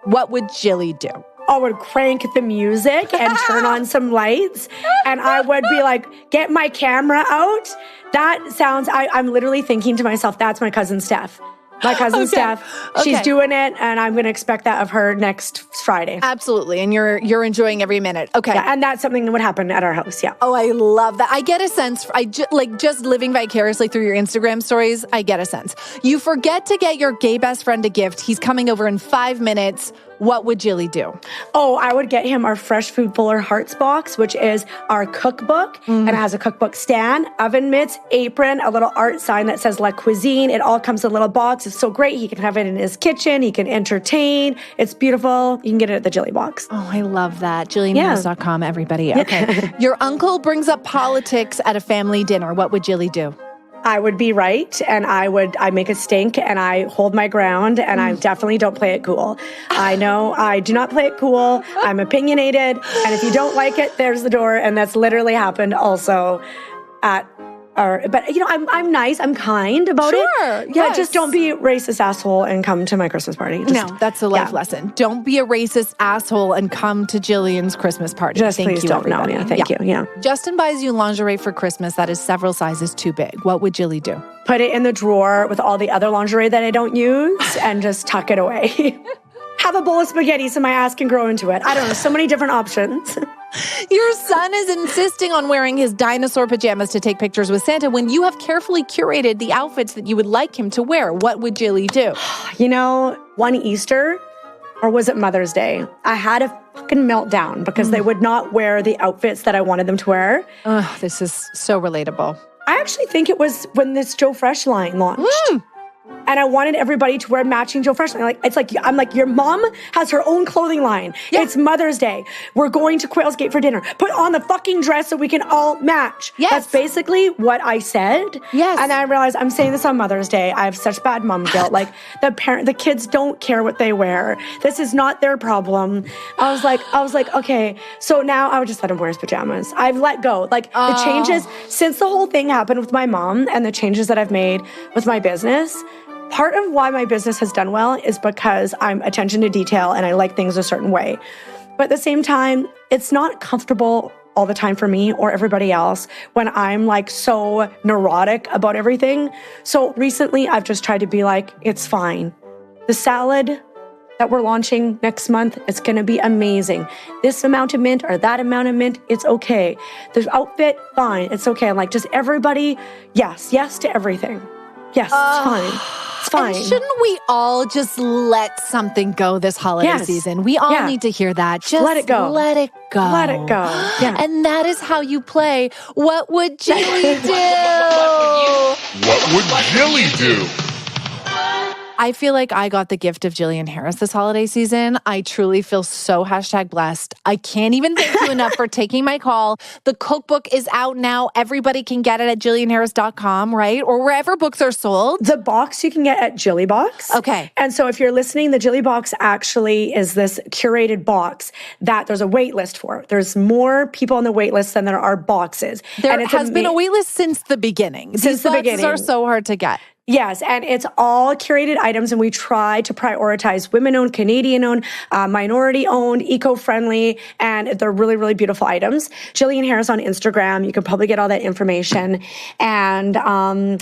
What would Jilly do? I would crank the music and turn on some lights, and I would be like, get my camera out. That sounds, I'm literally thinking to myself, that's my cousin Steph. My cousin Steph, she's doing it, and I'm going to expect that of her next Friday. Absolutely, and you're enjoying every minute. Okay. Yeah, and that's something that would happen at our house, yeah. Oh, I love that. I get a sense, just living vicariously through your Instagram stories, I get a sense. You forget to get your gay best friend a gift. He's coming over in 5 minutes. What would Jilly do? Oh, I would get him our Fresh Food Fuller Hearts box, which is our cookbook. And it has a cookbook stand, oven mitts, apron, a little art sign that says La Cuisine. It all comes in a little box. It's so great. He can have it in his kitchen. He can entertain. It's beautiful. You can get it at the Jilly box. Oh, I love that. JillianHarris.com, everybody. Okay. Your uncle brings up politics at a family dinner. What would Jilly do? I would be right, and I make it stink, and I hold my ground, and I definitely don't play it cool. I know I do not play it cool. I'm opinionated, and if you don't like it, there's the door, and that's literally happened also at but I'm nice, I'm kind about it. Sure, Yeah, just don't be a racist asshole and come to my Christmas party. No, that's a life lesson. Don't be a racist asshole and come to Jillian's Christmas party. Just Thank please you, don't. everybody. No, thank you. Yeah. Justin buys you lingerie for Christmas that is several sizes too big. What would Jilly do? Put it in the drawer with all the other lingerie that I don't use and just tuck it away. Have a bowl of spaghetti so my ass can grow into it. I don't know, so many different options. Your son is insisting on wearing his dinosaur pajamas to take pictures with Santa when you have carefully curated the outfits that you would like him to wear. What would Jilly do? One Easter, or was it Mother's Day? I had a fucking meltdown because they would not wear the outfits that I wanted them to wear. This is so relatable. I actually think it was when this Joe Fresh line launched. And I wanted everybody to wear matching Joe Fresh line. I'm like, your mom has her own clothing line. Yeah. It's Mother's Day. We're going to Quail's Gate for dinner. Put on the fucking dress so we can all match. Yes. That's basically what I said. Yes. And then I realized I'm saying this on Mother's Day. I have such bad mom guilt. Like the kids don't care what they wear. This is not their problem. I was like, okay. So now I would just let him wear his pajamas. I've let go. The changes since the whole thing happened with my mom and the changes that I've made with my business. Part of why my business has done well is because I'm attention to detail and I like things a certain way. But at the same time, it's not comfortable all the time for me or everybody else when I'm so neurotic about everything. So recently I've just tried to be it's fine. The salad that we're launching next month, it's going to be amazing. This amount of mint or that amount of mint, it's okay. The outfit, fine, it's okay. I'm just everybody, yes to everything. Yes, it's fine. It's fine. And shouldn't we all just let something go this holiday season? We all need to hear that. Just let it go. Let it go. Let it go. Yeah. And that is how you play What Would Jilly Do? What would Jilly do? I feel like I got the gift of Jillian Harris this holiday season. I truly feel so #blessed. I can't even thank you enough for taking my call. The cookbook is out now. Everybody can get it at jillianharris.com, right? Or wherever books are sold. The box you can get at Jilly Box. Okay. And so if you're listening, the Jilly Box actually is this curated box that there's a wait list for. There's more people on the wait list than there are boxes. There has been a wait list since the beginning. These boxes are so hard to get. Yes, and it's all curated items, and we try to prioritize women-owned, Canadian-owned, minority-owned, eco-friendly, and they're really, really beautiful items. Jillian Harris on Instagram. You can probably get all that information. And I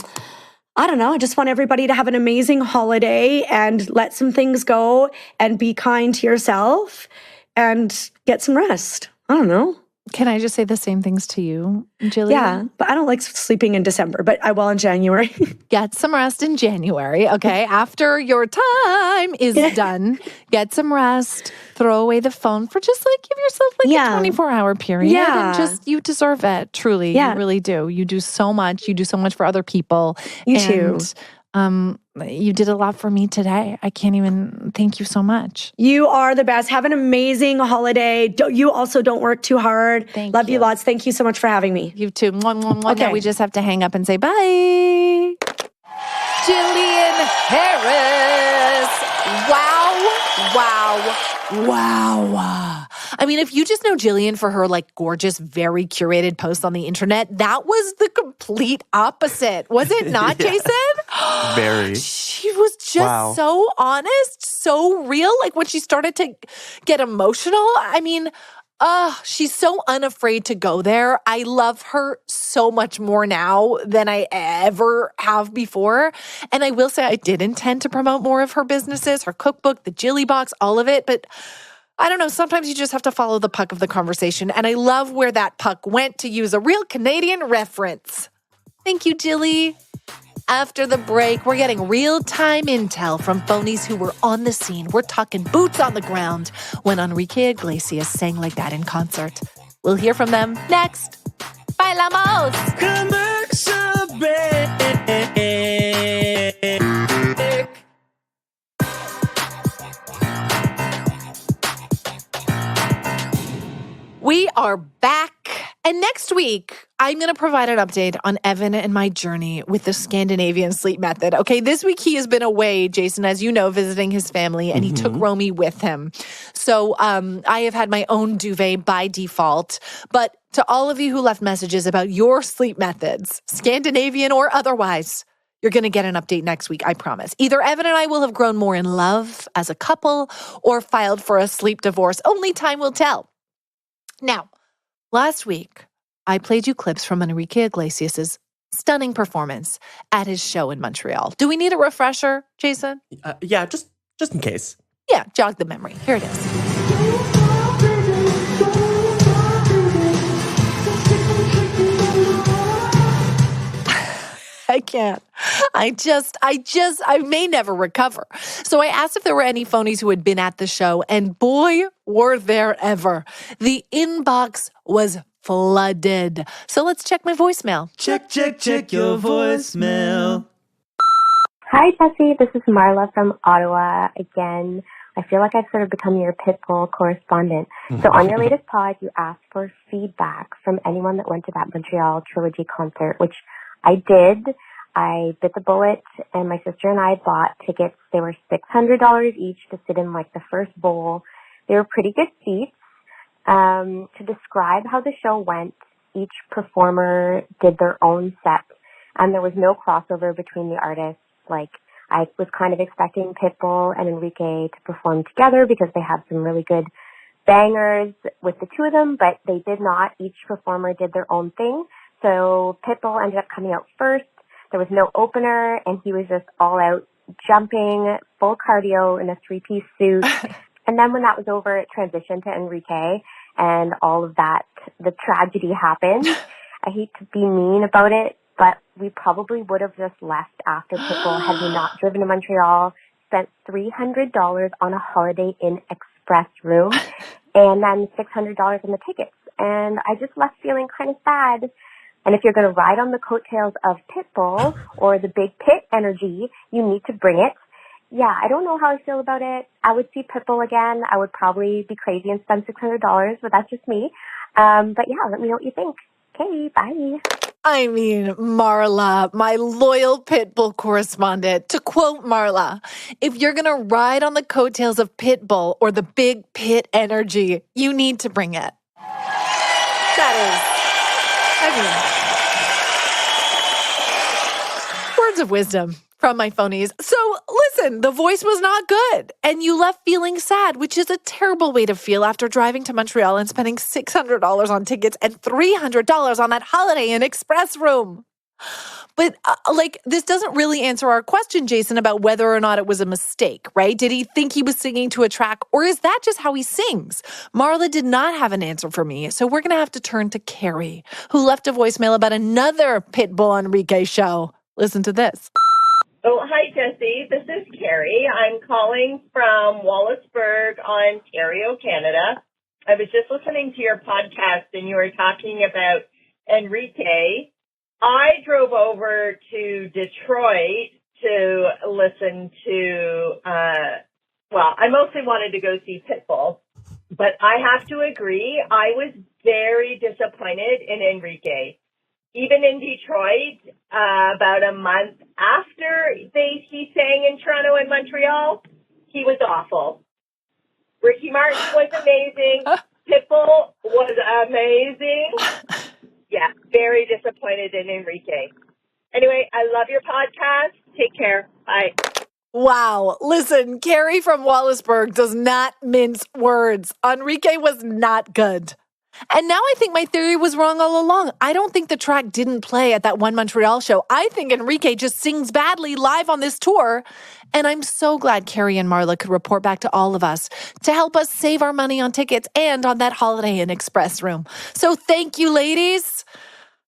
don't know. I just want everybody to have an amazing holiday and let some things go and be kind to yourself and get some rest. I don't know. Can I just say the same things to you, Jillian? Yeah, but I don't like sleeping in December, but I will in January. Get some rest in January, okay? After your time is done, get some rest, throw away the phone for just give yourself a 24-hour period. Yeah. And just, you deserve it, truly. Yeah. You really do. You do so much. You do so much for other people. You too. You did a lot for me today. I can't even thank you so much. You are the best. Have an amazing holiday. You also don't work too hard. Love you lots. Thank you so much for having me. You too. Okay. Now we just have to hang up and say bye. Jillian Harris. Wow. I mean, if you just know Jillian for her gorgeous, very curated posts on the internet, that was the complete opposite. Was it not, Jason? Very. She was just so honest, so real. When she started to get emotional, I mean, she's so unafraid to go there. I love her so much more now than I ever have before. And I will say I did intend to promote more of her businesses, her cookbook, the Jilly Box, all of it. But I don't know, sometimes you just have to follow the puck of the conversation. And I love where that puck went, to use a real Canadian reference. Thank you, Jilly. After the break, we're getting real-time intel from phonies who were on the scene. We're talking boots on the ground when Enrique Iglesias sang like that in concert. We'll hear from them next. Bailamos! Commercial break. We are back And next week, I'm going to provide an update on Evan and my journey with the Scandinavian sleep method. Okay, this week he has been away, Jason, as you know, visiting his family, and he took Romy with him. So I have had my own duvet by default. But to all of you who left messages about your sleep methods, Scandinavian or otherwise, you're going to get an update next week, I promise. Either Evan and I will have grown more in love as a couple or filed for a sleep divorce. Only time will tell. Now, last week, I played you clips from Enrique Iglesias' stunning performance at his show in Montreal. Do we need a refresher, Jason? Yeah, just in case. Yeah, jog the memory. Here it is. I can't. I may never recover. So I asked if there were any phonies who had been at the show, and boy, were there ever. The inbox was flooded. So let's check my voicemail. Check your voicemail. Hi, Jessi. This is Marla from Ottawa again. I feel like I've sort of become your Pitbull correspondent. So on your latest pod, you asked for feedback from anyone that went to that Montreal Trilogy concert, which I did. I bit the bullet, and my sister and I bought tickets. They were $600 each to sit in like the first bowl. They were pretty good seats. To describe how the show went, each performer did their own set, and there was no crossover between the artists. Like, I was kind of expecting Pitbull and Enrique to perform together because they have some really good bangers with the two of them, but they did not. Each performer did their own thing. So Pitbull ended up coming out first. There was no opener, and he was just all out jumping, full cardio in a three-piece suit. And then when that was over, it transitioned to Enrique, and all of that, the tragedy happened. I hate to be mean about it, but we probably would have just left after Pitbull had we not driven to Montreal, spent $300 on a Holiday Inn Express room, and then $600 on the tickets. And I just left feeling kind of sad. And if you're going to ride on the coattails of Pitbull or the big Pit energy, you need to bring it. Yeah, I don't know how I feel about it. I would see Pitbull again. I would probably be crazy and spend $600, but that's just me. But yeah, let me know what you think. Okay, bye. I mean, Marla, my loyal Pitbull correspondent. To quote Marla, if you're going to ride on the coattails of Pitbull or the big Pit energy, you need to bring it. Words of wisdom from my phonies. So listen, the voice was not good, and you left feeling sad, which is a terrible way to feel after driving to Montreal and spending $600 on tickets and $300 on that Holiday Inn Express room. But this doesn't really answer our question, Jason, about whether or not it was a mistake, right? Did he think he was singing to a track, or is that just how he sings? Marla did not have an answer for me, so we're going to have to turn to Carrie, who left a voicemail about another Pitbull Enrique show. Listen to this. Oh, hi, Jessi. This is Carrie. I'm calling from Wallaceburg, Ontario, Canada. I was just listening to your podcast, and you were talking about Enrique. I drove over to Detroit to listen to, I mostly wanted to go see Pitbull, but I have to agree, I was very disappointed in Enrique. Even in Detroit, about a month after he sang in Toronto and Montreal, he was awful. Ricky Martin was amazing. Pitbull was amazing. Yeah, very disappointed in Enrique. Anyway, I love your podcast. Take care. Bye. Wow. Listen, Carrie from Wallaceburg does not mince words. Enrique was not good. And now I think my theory was wrong all along. I don't think the track didn't play at that one Montreal show. I think Enrique just sings badly live on this tour. And I'm so glad Carrie and Marla could report back to all of us to help us save our money on tickets and on that Holiday Inn Express room. So thank you, ladies.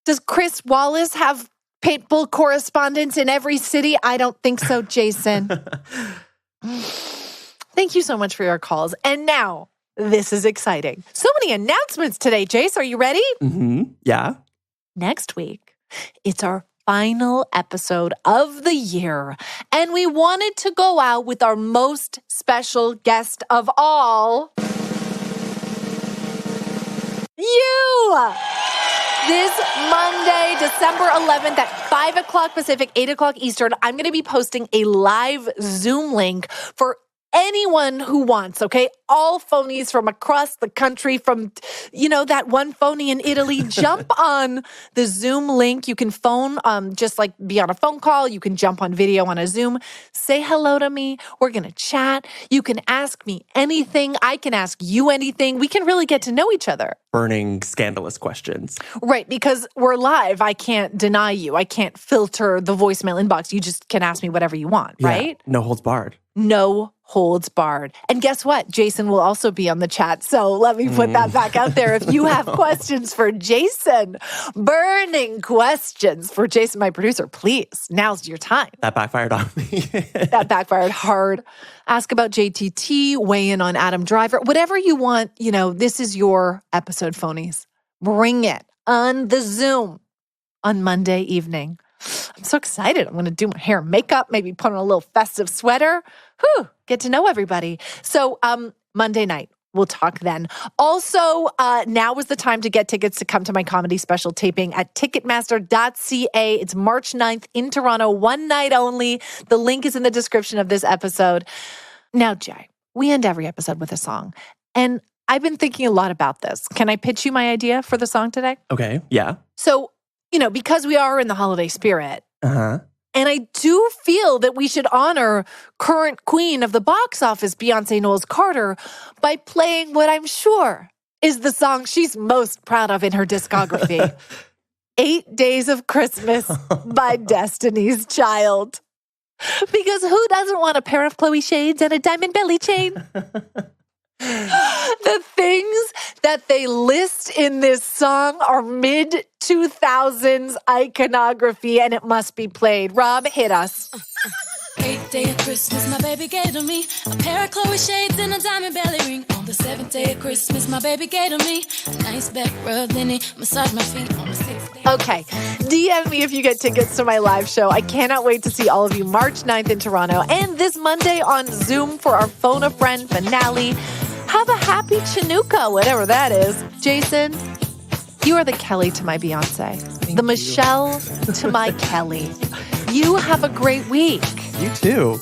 Does Chris Wallace have Pitbull correspondents in every city? I don't think so, Jason. Thank you so much for your calls. And now, this is exciting. So many announcements today, Jace. Are you ready? Yeah. Next week, it's our final episode of the year. And we wanted to go out with our most special guest of all. You! This Monday, December 11th at 5 o'clock Pacific, 8 o'clock Eastern, I'm going to be posting a live Zoom link for anyone who wants, okay? All phonies from across the country, from, that one phony in Italy, jump on the Zoom link. You can phone, just like be on a phone call. You can jump on video on a Zoom. Say hello to me. We're going to chat. You can ask me anything. I can ask you anything. We can really get to know each other. Burning, scandalous questions. Right, because we're live. I can't deny you. I can't filter the voicemail inbox. You just can ask me whatever you want, right? No holds barred. No holds barred. And guess what? Jason will also be on the chat. So let me put that back out there. If you have questions for Jason, burning questions for Jason, my producer, please, now's your time. That backfired on me. That backfired hard. Ask about JTT, weigh in on Adam Driver, whatever you want. This is your episode, phonies. Bring it on the Zoom on Monday evening. I'm so excited. I'm going to do my hair and makeup, maybe put on a little festive sweater. Get to know everybody. So Monday night, we'll talk then. Also, now is the time to get tickets to come to my comedy special taping at Ticketmaster.ca. It's March 9th in Toronto, one night only. The link is in the description of this episode. Now, Jay, we end every episode with a song. And I've been thinking a lot about this. Can I pitch you my idea for the song today? Okay, yeah. So, because we are in the holiday spirit, Uh-huh. and I do feel that we should honor current queen of the box office, Beyonce Knowles Carter, by playing what I'm sure is the song she's most proud of in her discography, 8 Days of Christmas by Destiny's Child. Because who doesn't want a pair of Chloe shades and a diamond belly chain? The things that they list in this song are mid-2000s iconography, and it must be played. Rob, hit us. 8th day of Christmas, my baby gave to me a pair of Chloe shades and a diamond belly ring. On the 7th day of Christmas, my baby gave to me a nice back rub, then he massaged my feet on the 6th day. Okay, DM me if you get tickets to my live show. I cannot wait to see all of you March 9th in Toronto and this Monday on Zoom for our Phone a Friend finale. Have a happy Chinooka, whatever that is. Jason, you are the Kelly to my Beyonce. The Michelle to my Kelly. You have a great week. You too.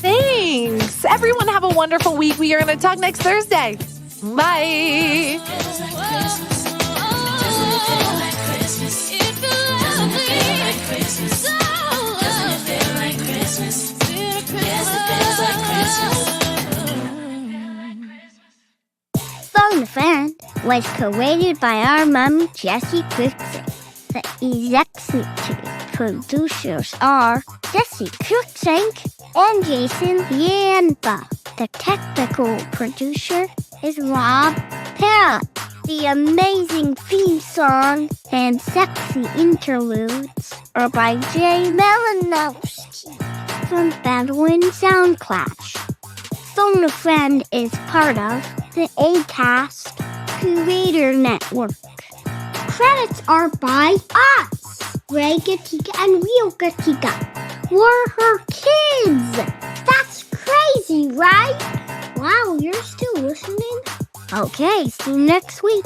Thanks. Everyone have a wonderful week. We are going to talk next Thursday. Bye. Phone a Friend was created by our mom, Jessi Anything. The executive producers are Jessi Anything and Jason Yamba. The technical producer is Rob Parrott. The amazing theme song and sexy interludes are by Jay Malinowski from Bedouin Soundclash. Phone a Friend is part of the Acast Creator Network. Credits are by us, Ray Gatika and Real Gatika. We're her kids. That's crazy, right? Wow, you're still listening? Okay, see you next week.